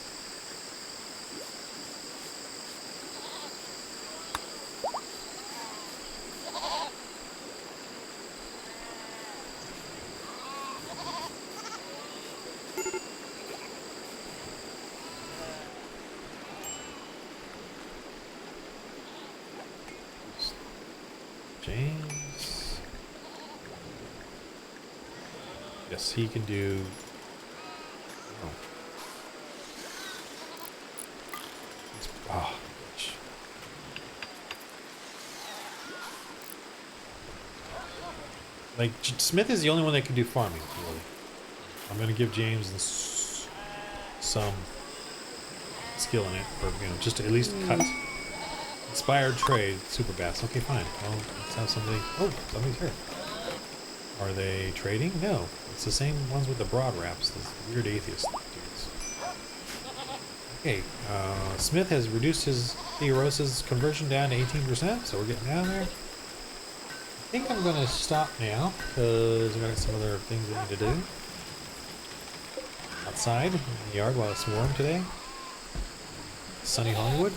Yes, he can do. Oh. Oh, gosh. Like, Smith is the only one that can do farming, really. I'm going to give James some skill in it, or, you know, just to at least cut. Inspired trade, super bass. Okay, fine. Well, let's have somebody. Oh, somebody's here. Are they trading? No. It's the same ones with the broad wraps, those weird atheist dudes. Okay, Smith has reduced his Theorosis conversion down to 18%, so we're getting down there. I think I'm going to stop now, because I've got some other things I need to do. Outside, in the yard while it's warm today. Sunny Hollywood,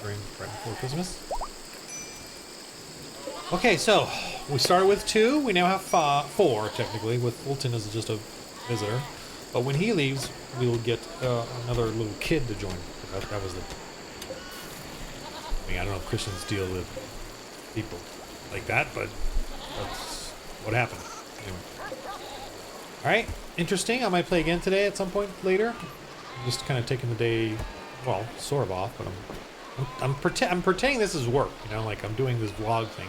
right before Christmas. Okay, so we started with 2. We now have 4, technically, with Fulton as just a visitor. But when he leaves, we will get another little kid to join. That was the. I mean, I don't know if Christians deal with people like that, but that's what happened. Anyway. All right, interesting. I might play again today at some point later. I'm just kind of taking the day, well, sort of off, but I'm pretending this is work. You know, like I'm doing this vlog thing.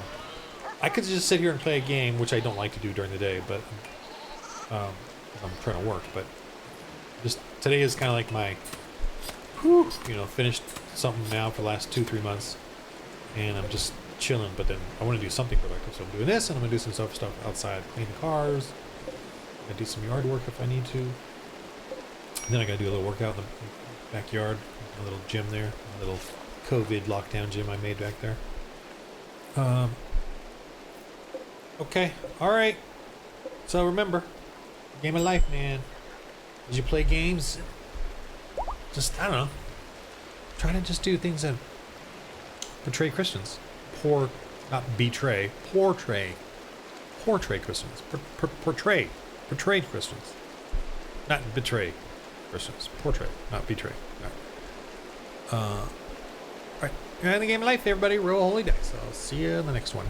I could just sit here and play a game, which I don't like to do during the day, but I'm trying to work. But just today is kind of like my, you know, finished something now for the last 2-3 months, and I'm just chilling. But then I want to do something productive, so I'm doing this, and I'm gonna do some stuff outside, clean the cars, I'm gonna do some yard work if I need to. And then I gotta do a little workout in the backyard, a little gym there, a little COVID lockdown gym I made back there. Okay, alright. So remember, game of life, man. As you play games, just, I don't know, try to just do things that portray Christians. Not betray, portray Christians. Portrayed Christians. Not betray Christians. Portray, not betray. Alright, you're in the game of life, everybody. Roll holy dice. I'll see you in the next one.